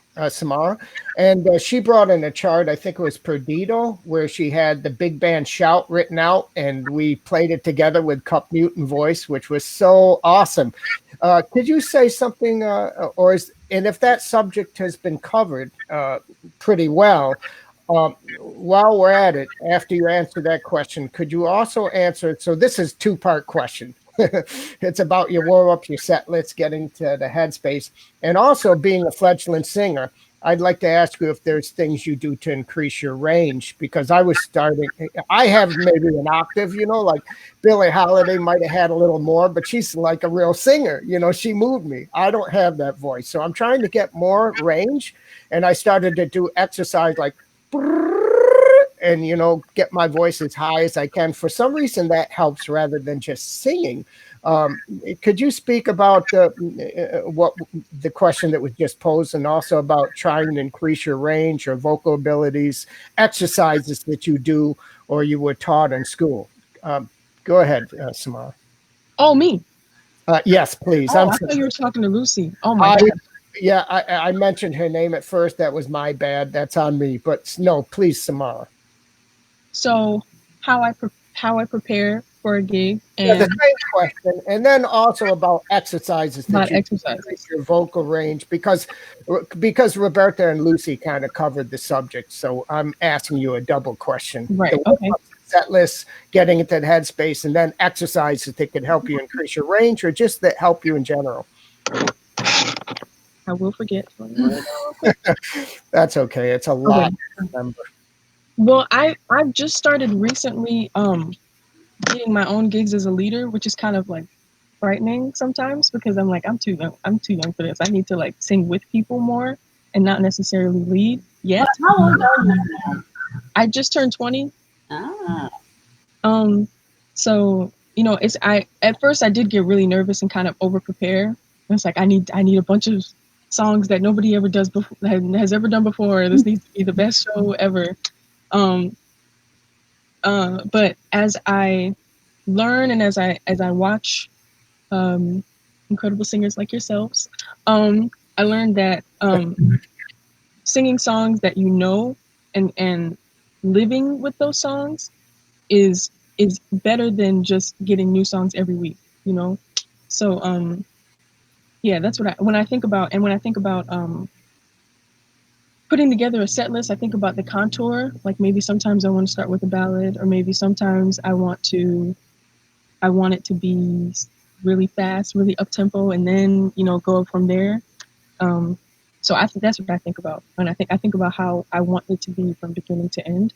and she brought in a chart. I think it was Perdido, where she had the big band shout written out, and we played it together with cup mute and voice, which was so awesome. Could you say something, and if that subject has been covered pretty well? While we're at it, after you answer that question, could you also answer? So this is two-part question. It's about your warm-up, your set list, getting to the headspace, and also being a fledgling singer. I'd like to ask you if there's things you do to increase your range, because I have maybe an octave, like Billie Holiday might have had a little more, but she's like a real singer. She moved me. I don't have that voice. So I'm trying to get more range, and I started to do exercise like and get my voice as high as I can. For some reason that helps rather than just singing. Could you speak about what the question that was just posed, and also about trying to increase your range or vocal abilities, exercises that you do or you were taught in school? Go ahead, Samara. Oh, me? Yes, please. I thought you were talking to Lucy. Oh my God. Yeah, I mentioned her name at first. That was my bad. That's on me. But no, please, Samara. So how I prepare for a gig, and the same question, and then also about exercises that increase your vocal range, because Roberta and Lucy kind of covered the subject. So I'm asking you a double question. Right. Okay. Set list, getting into the headspace, and then exercises that can help you increase your range, or just that help you in general. I will forget. That's okay. It's a lot to remember. Well, I've just started recently getting my own gigs as a leader, which is kind of like frightening sometimes, because I'm like, I'm too young for this. I need to like sing with people more and not necessarily lead yet. How old are you now? I just turned 20. Ah. So at first I did get really nervous and kind of over prepare. It's like I need a bunch of songs that nobody ever does before, has ever done before. This needs to be the best show ever. But as I learn and as I watch incredible singers like yourselves, I learned that singing songs that and living with those songs is better than just getting new songs every week, So yeah, that's when I think about putting together a set list, I think about the contour. Like maybe sometimes I want to start with a ballad, or maybe sometimes I want it to be really fast, really up tempo, and then go from there. So I think that's what I think about when I think about how I want it to be from beginning to end,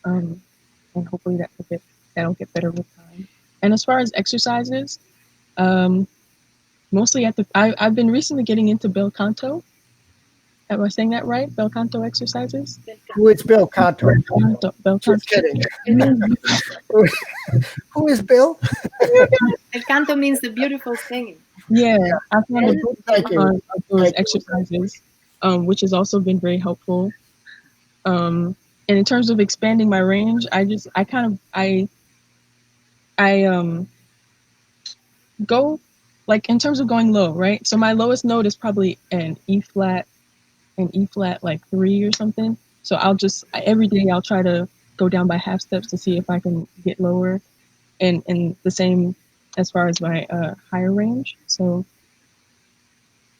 and hopefully that'll get better with time. And as far as exercises, mostly I've been recently getting into bel canto. Am I saying that right? Bel canto exercises? Who is Bill Canto? Bel Just canto. kidding. Who is Bill? El canto means the beautiful singing. Yeah, I found a book on those exercises, which has also been very helpful. And in terms of expanding my range, I go like in terms of going low, right? So my lowest note is probably an E flat like 3 or something. So every day I'll try to go down by half steps to see if I can get lower, and the same as far as my higher range. So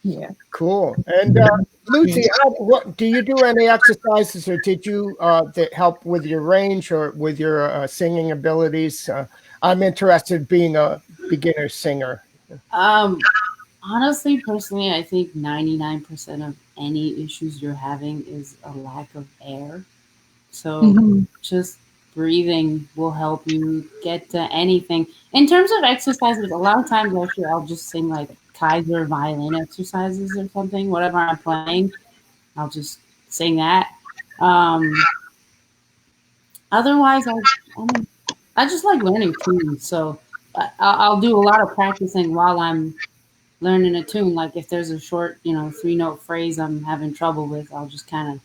yeah. Cool. And Lucy, what do you do any exercises, or did you that help with your range or with your singing abilities? I'm interested in being a beginner singer. Honestly, personally, I think 99% of any issues you're having is a lack of air. So just breathing will help you get to anything. In terms of exercises, a lot of times actually I'll just sing like Kaiser violin exercises or something, whatever I'm playing. I'll just sing that. Um, Otherwise, I just like learning tunes. So I'll do a lot of practicing while I'm learning a tune. Like if there's a short, 3 note phrase I'm having trouble with, I'll just kind of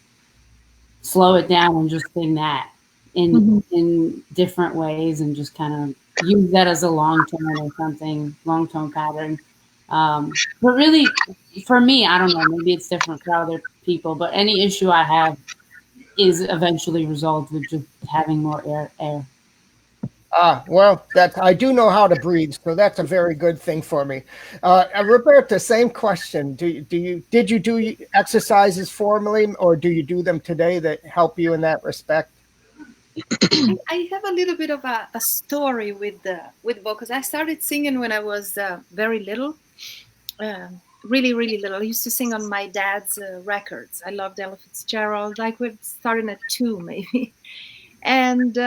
slow it down and just sing that Hmm. in different ways and just kind of use that as a long tone or something, long tone pattern. But really, for me, I don't know. Maybe it's different for other people, but any issue I have is eventually resolved with just having more air. Ah, well, that I do know how to breathe, so that's a very good thing for me. Roberta, same question. Did you do exercises formally, or do you do them today that help you in that respect? I have a little bit of a story with vocals. I started singing when I was very little, really really little. I used to sing on my dad's records. I loved Ella Fitzgerald. Like we're starting at 2 maybe, and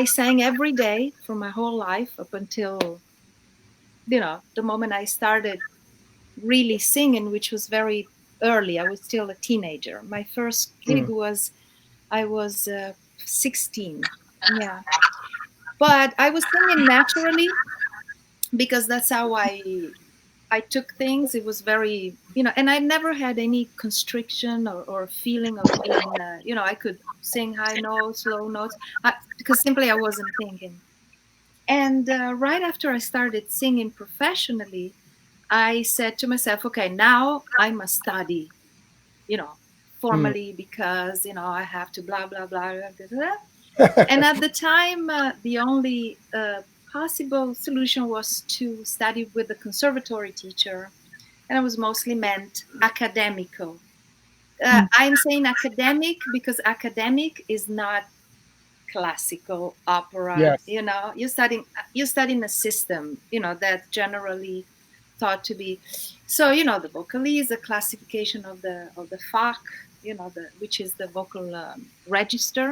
I sang every day for my whole life up until the moment I started really singing, which was very early. I was still a teenager. My first gig Mm. was I was 16. Yeah. But I was singing naturally because that's how I took things. It was very, and I never had any constriction or feeling of being, I could sing high notes, low notes, because simply I wasn't thinking. And right after I started singing professionally, I said to myself, okay, now I must study, you know, Mm. formally because, I have to blah, blah, blah. Blah, blah, blah. And at the time, the only possible solution was to study with a conservatory teacher. And it was mostly meant academical. I'm saying academic because academic is not classical opera. Yes. You're studying a system, that generally thought to be. So the vocally is a classification of the Fach, which is the vocal register.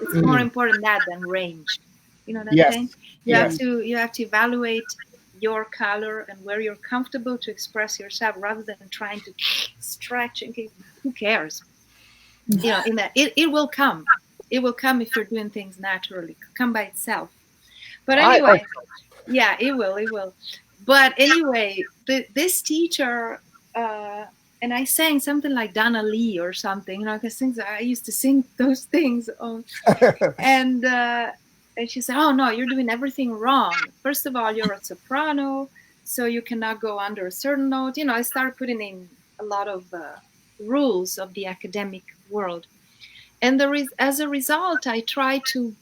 It's more Mm. important that than range. You know what I'm saying? Yes. You have Yes. Mhm. to you have to evaluate your color and where you're comfortable to express yourself rather than trying to stretch and who cares? In that it will come. It will come if you're doing things naturally. Come by itself. But I hope anyway, yeah, it will. But anyway, this teacher, uh, and I sang something like Donna Lee or something, because things I used to sing those things. so. And she said, "Oh no, you're doing everything wrong. First of all, you're a soprano, so you cannot go under a certain note." I started putting in a lot of rules of the academic world, and as a result, I try to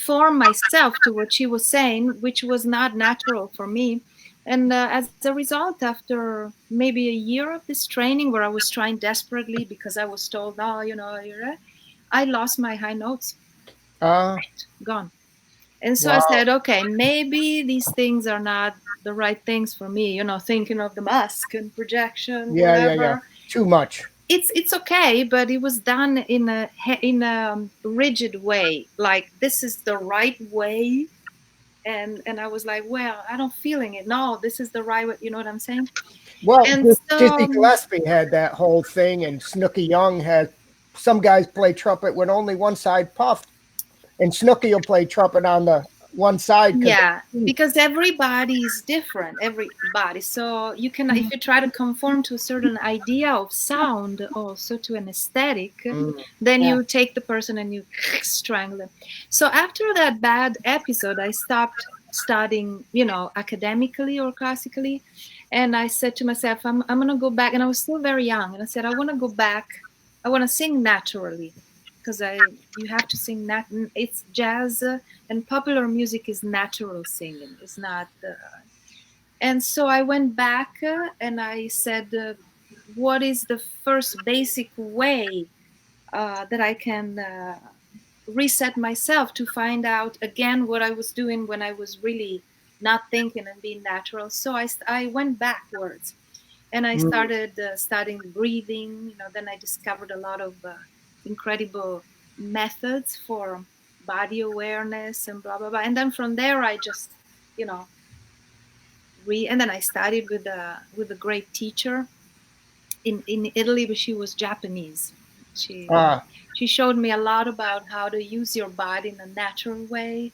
form myself to what she was saying, which was not natural for me. And as a result, after maybe a year of this training, where I was trying desperately because I was told, "Oh, I lost my high notes, uh, gone." And so I wow. said, "Okay, maybe these things are not the right things for me." Thinking of the mask and projection, Yeah. Yeah. Yeah. whatever. Too much. It's okay, but it was done in a rigid way, like this is the right way. And I was like, well, I don't feeling it. No, this is the right way. You know what I'm saying? Well, And so Dizzy Gillespie had that whole thing, and Snooky Young had some guys play trumpet with only one side puffed, and Snooky will play trumpet on the one side because. yeah, because everybody is different, everybody. So you can, if you try to conform to a certain idea of sound, also to an aesthetic, Mm. then Yeah. you take the person and you strangle them. So after that bad episode, I stopped studying, academically or classically. And I said to myself, I'm going to go back. And I was still very young. And I said, I want to go back. I want to sing naturally because you have to sing it's jazz, and popular music is natural singing. It's not. And so I went back, and I said, what is the first basic way that I can reset myself to find out again what I was doing when I was really not thinking and being natural. So I went backwards, and I Mm. started studying breathing. Then I discovered a lot of incredible methods for body awareness and blah blah blah. And then from there, I just, you know, and then I studied with a great teacher in Italy, but she was Japanese. She Ah, she showed me a lot about how to use your body in a natural way.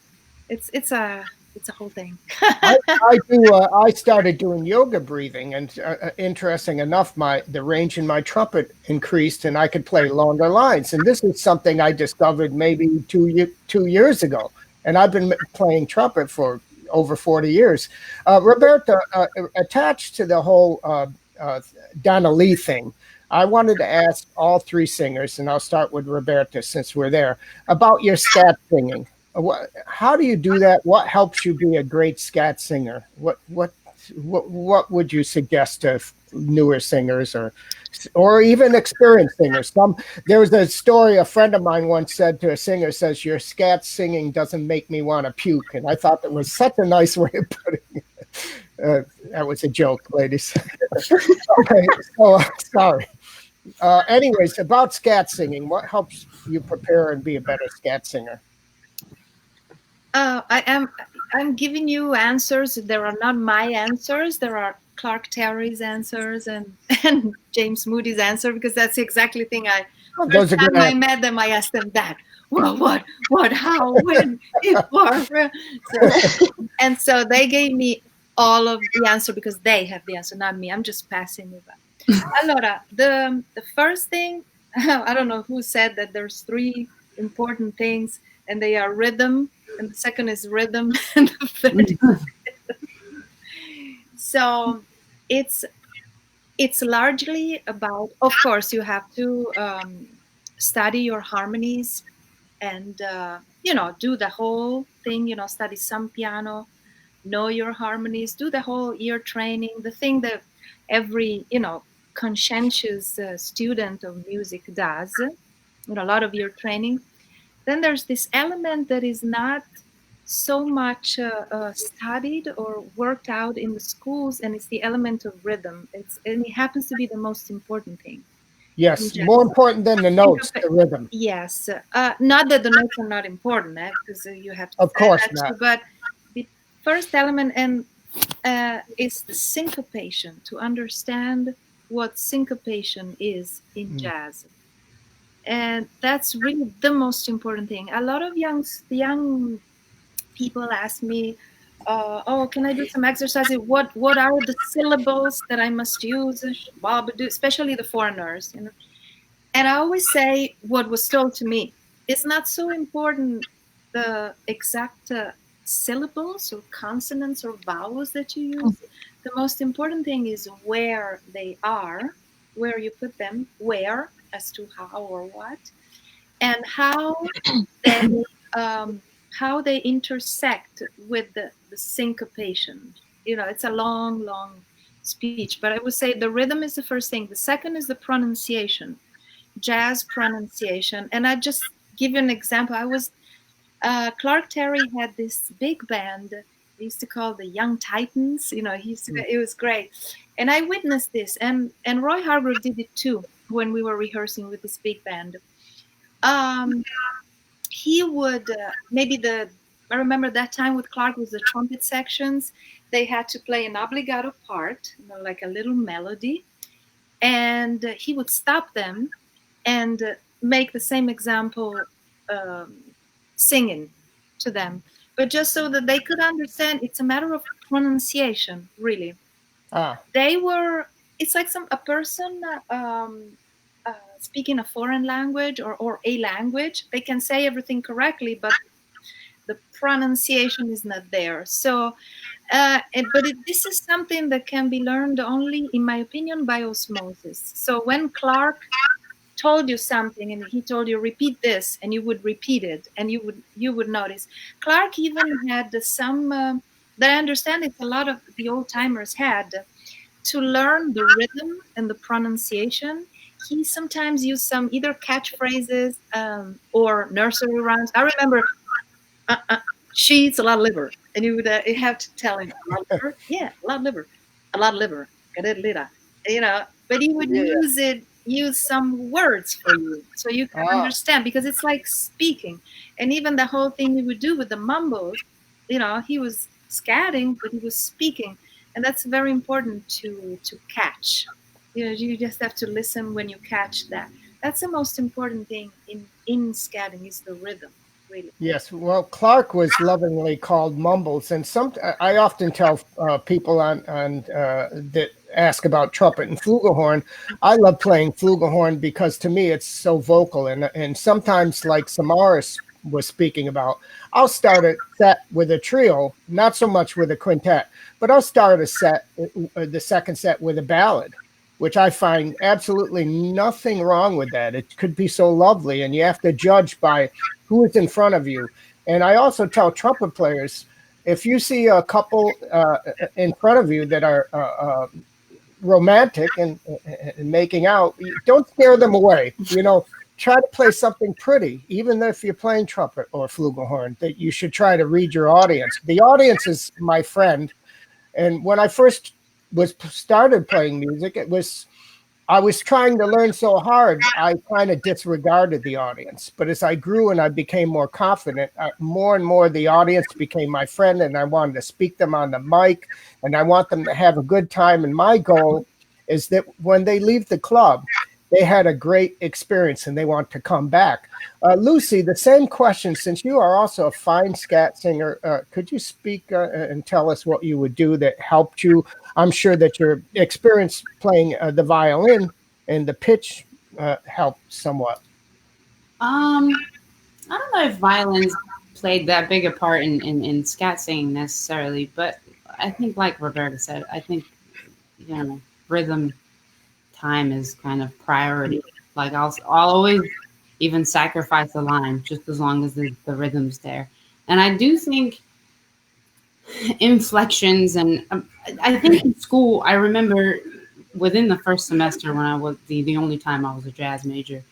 It's a whole thing. I, I do. I started doing yoga breathing, and interesting enough, the range in my trumpet increased, and I could play longer lines. And this is something I discovered maybe 2 years ago, and I've been playing trumpet for over 40 years. Roberta, attached to the whole Donna Lee thing, I wanted to ask all three singers, and I'll start with Roberta since we're there, about your scat singing. How do you do that? What helps you be a great scat singer? What would you suggest to newer singers or even experienced singers? There was a story a friend of mine once said to a singer, says, your scat singing doesn't make me want to puke. And I thought that was such a nice way of putting it. That was a joke, ladies. Okay, so sorry. Anyways, about scat singing, what helps you prepare and be a better scat singer? I'm giving you answers. There are not my answers. There are Clark Terry's answers and James Moody's answer, because that's the exactly thing Those are good. I met them, I asked them that. Well, what, how, when, if, where. And so they gave me all of the answer because they have the answer, not me. I'm just passing it back. Allora, the first thing, I don't know who said that there's three important things, and they are rhythm, and the second is rhythm, and the third is rhythm. So it's largely about, of course, you have to study your harmonies and do the whole thing, study some piano, know your harmonies, do the whole ear training, the thing that every conscientious student of music does, a lot of ear training. Then there's this element that is not so much studied or worked out in the schools, and it's the element of rhythm. And it happens to be the most important thing. Yes, more important than the notes, the rhythm. Yes, not that the notes are not important, because you have to. Of course not. Too, but the first element is the syncopation. To understand what syncopation is in jazz. And that's really the most important thing. A lot of young people ask me, "Oh, can I do some exercises? What are the syllables that I must use?" Especially the foreigners, And I always say what was told to me. It's not so important the exact syllables or consonants or vowels that you use. The most important thing is where they are, where you put them, where, as to how or what, and how they intersect with the syncopation. It's a long speech, but I would say the rhythm is the first thing. The second is the pronunciation, jazz pronunciation. And I just give you an example. Clark Terry had this big band they used to call the Young Titans. It was great. And I witnessed this, and Roy Hargrove did it too when we were rehearsing with this big band. He would I remember that time with Clark was the trumpet sections. They had to play an obligato part, like a little melody, and he would stop them and make the same example singing to them, but just so that they could understand. It's a matter of pronunciation, really. It's like a person speaking a foreign language or a language. They can say everything correctly, but the pronunciation is not there. So this is something that can be learned only, in my opinion, by osmosis. So when Clark told you something and he told you repeat this, and you would repeat it, and you would notice. Clark even had some that I understand it's a lot of the old timers had to learn the rhythm and the pronunciation. He sometimes used some either catchphrases or nursery rhymes. I remember she eats a lot of liver, and you would have to tell him a lot of liver. Yeah, a lot of liver, a lot of liver. But he would use some words for you so you can understand, because it's like speaking. And even the whole thing he would do with the mumbles, he was scatting, but he was speaking. and that's very important to catch. You just have to listen when you catch that. That's the most important thing in scatting is the rhythm, really. Yes, well, Clark was lovingly called mumbles, and I often tell people that ask about trumpet and flugelhorn. I love playing flugelhorn because to me it's so vocal, and sometimes like Samaras was speaking about, I'll start a set with a trio, not so much with a quintet, but I'll start a set, the second set with a ballad, which I find absolutely nothing wrong with that. It could be so lovely, and you have to judge by who is in front of you. And I also tell trumpet players, if you see a couple in front of you that are romantic and making out, don't scare them away. Try to play something pretty, even if you're playing trumpet or flugelhorn, that you should try to read your audience. The audience is my friend. And when I first started playing music, I was trying to learn so hard, I kind of disregarded the audience. But as I grew and I became more confident, more and more the audience became my friend, and I wanted to speak them on the mic, and I want them to have a good time. And my goal is that when they leave the club, they had a great experience and they want to come back. Lucy, the same question, since you are also a fine scat singer, could you speak and tell us what you would do that helped you? I'm sure that your experience playing the violin and the pitch helped somewhat. I don't know if violins played that big a part in scat singing necessarily, but I think, like Roberta said, I think rhythm time is kind of priority. Like I'll always even sacrifice a line just as long as the rhythm's there. And I do think inflections and I think in school, I remember within the first semester when I was the only time I was a jazz major,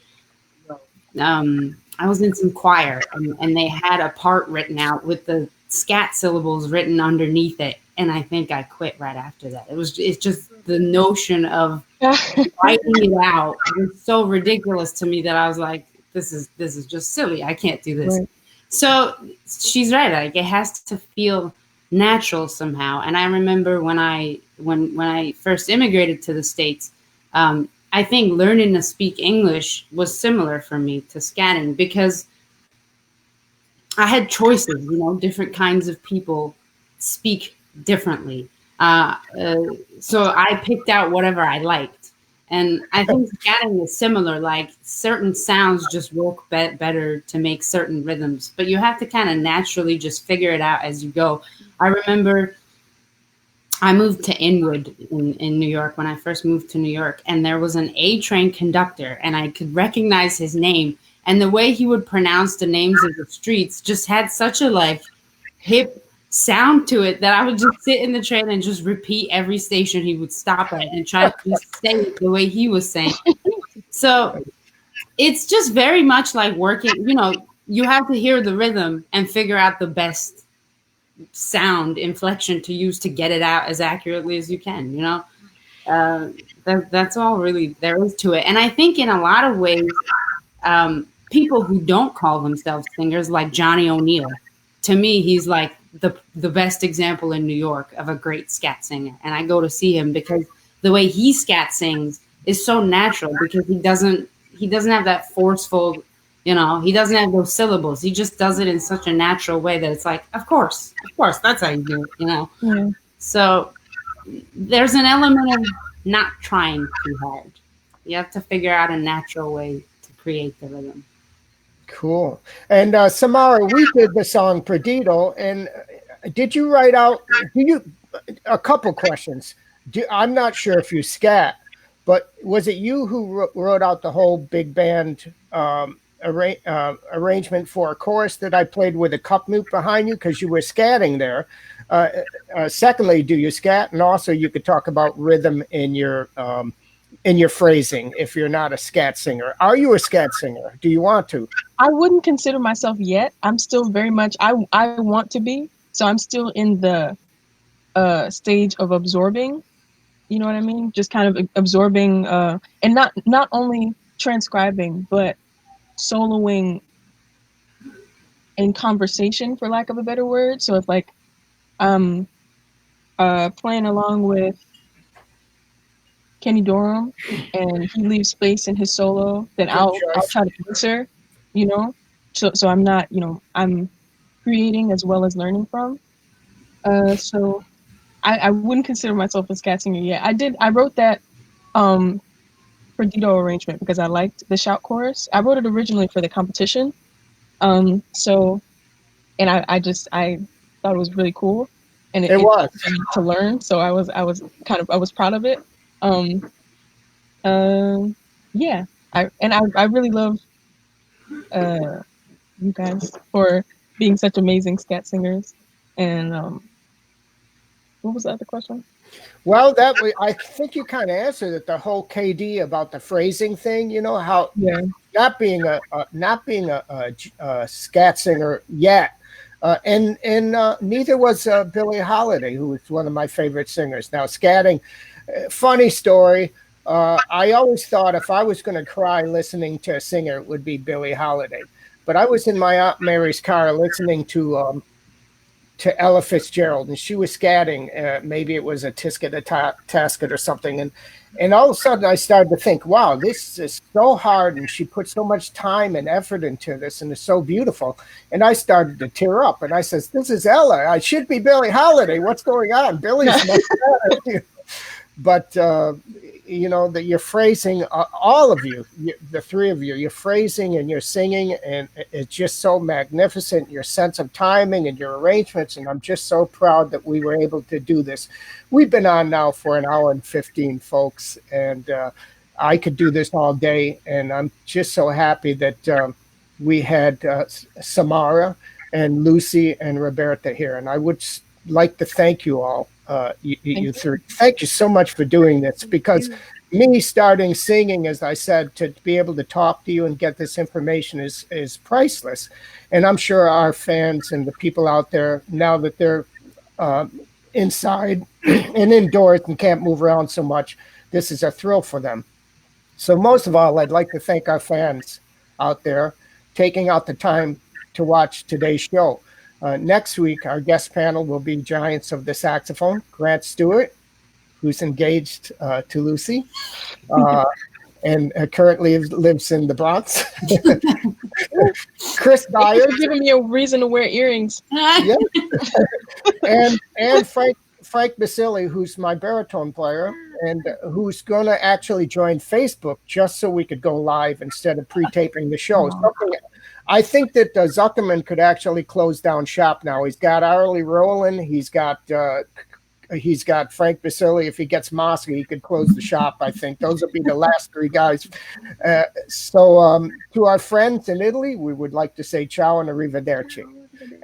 I was in some choir and they had a part written out with the scat syllables written underneath it. And I think I quit right after that. It's just the notion of writing it out was so ridiculous to me that I was like, this is just silly. I can't do this. Right. So she's right. Like it has to feel natural somehow. And I remember when I first immigrated to the States, I think learning to speak English was similar for me to scatting because I had choices, different kinds of people speak differently. So I picked out whatever I liked. And I think scatting is similar, like certain sounds just work better to make certain rhythms, but you have to kind of naturally just figure it out as you go. I remember I moved to Inwood in New York when I first moved to New York, and there was an A-train conductor, and I could recognize his name. And the way he would pronounce the names of the streets just had such a hip sound to it that I would just sit in the train and just repeat every station he would stop at and try to just say it the way he was saying. So it's just very much like working, you have to hear the rhythm and figure out the best sound inflection to use to get it out as accurately as you can, that's all really there is to it. And I think in a lot of ways, people who don't call themselves singers, like Johnny O'Neill, to me, he's like the best example in New York of a great scat singer. And I go to see him because the way he scat sings is so natural because he doesn't have that forceful, he doesn't have those syllables. He just does it in such a natural way that it's like, of course, that's how you do it, Yeah. So there's an element of not trying too hard. You have to figure out a natural way to create the rhythm. Cool. And Samara, we did the song Perdido, and did you write out, a couple questions. I'm not sure if you scat, but was it you who wrote out the whole big band arrangement for a chorus that I played with a cup mute behind you because you were scatting there? Secondly, do you scat? And also you could talk about rhythm in your phrasing if you're not a scat singer. Are you a scat singer? Do you want to? I wouldn't consider myself yet. I'm still very much, I want to be. So I'm still in the stage of absorbing, you know what I mean? Just kind of absorbing and not only transcribing, but soloing in conversation, for lack of a better word. So if a playing along with Kenny Dorham, and he leaves space in his solo, then I'll try to answer, you know. So I'm not, I'm creating as well as learning from. So I wouldn't consider myself a scat singer yet. I wrote that for Dido arrangement because I liked the shout chorus. I wrote it originally for the competition. So and I thought it was really cool, and it was to learn. So I was proud of it. Yeah, I really love you guys for being such amazing scat singers. And what was the other question? Well, I think you kind of answered it. The whole KD about the phrasing thing, how not being a scat singer yet, and neither was Billie Holiday, who was one of my favorite singers. Now, scatting, funny story. I always thought if I was going to cry listening to a singer, it would be Billie Holiday. But I was in my Aunt Mary's car listening to Ella Fitzgerald, and she was scatting. Maybe it was a Tisket, a Tasket or something. And all of a sudden I started to think, wow, this is so hard, and she put so much time and effort into this, and it's so beautiful. And I started to tear up, and I says, this is Ella. I should be Billie Holiday. What's going on? Billie's much better. But that your phrasing, all of you, the three of you, your phrasing and your singing, and it's just so magnificent, your sense of timing and your arrangements. And I'm just so proud that we were able to do this. We've been on now for an hour and 15, folks, and I could do this all day. And I'm just so happy that we had Samara and Lucy and Roberta here. And I would like to thank you all. Thank you so much for doing this, because me starting singing, as I said, to be able to talk to you and get this information is priceless. And I'm sure our fans and the people out there, now that they're inside and indoors and can't move around so much, this is a thrill for them. So most of all, I'd like to thank our fans out there taking out the time to watch today's show. Next week, our guest panel will be giants of the saxophone, Grant Stewart, who's engaged to Lucy, and currently lives in the Bronx. Chris Dyer. You're giving me a reason to wear earrings. Yeah. and Frank Basili, who's my baritone player, and who's going to actually join Facebook just so we could go live instead of pre-taping the show. I think that Zuckerman could actually close down shop now. He's got Arlie Rowland. He's got Frank Basili. If he gets Mosca, he could close the shop. I think those would be the last three guys. So to our friends in Italy, we would like to say ciao and arrivederci.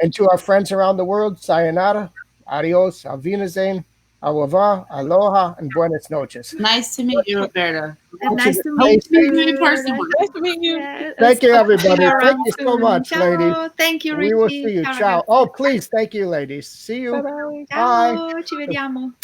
And to our friends around the world, sayonara, adios, auf Wiedersehen, au revoir, aloha, and buenas noches. Nice to meet you, Roberta. Nice to meet you in person. Nice to meet you. Yeah, Thank you, everybody. Thank you so much, Ciao. ladies. Thank you, Richie. We will see you. Ciao. Oh, please. Thank you, ladies. See you. Bye-bye. Ciao. Ci vediamo.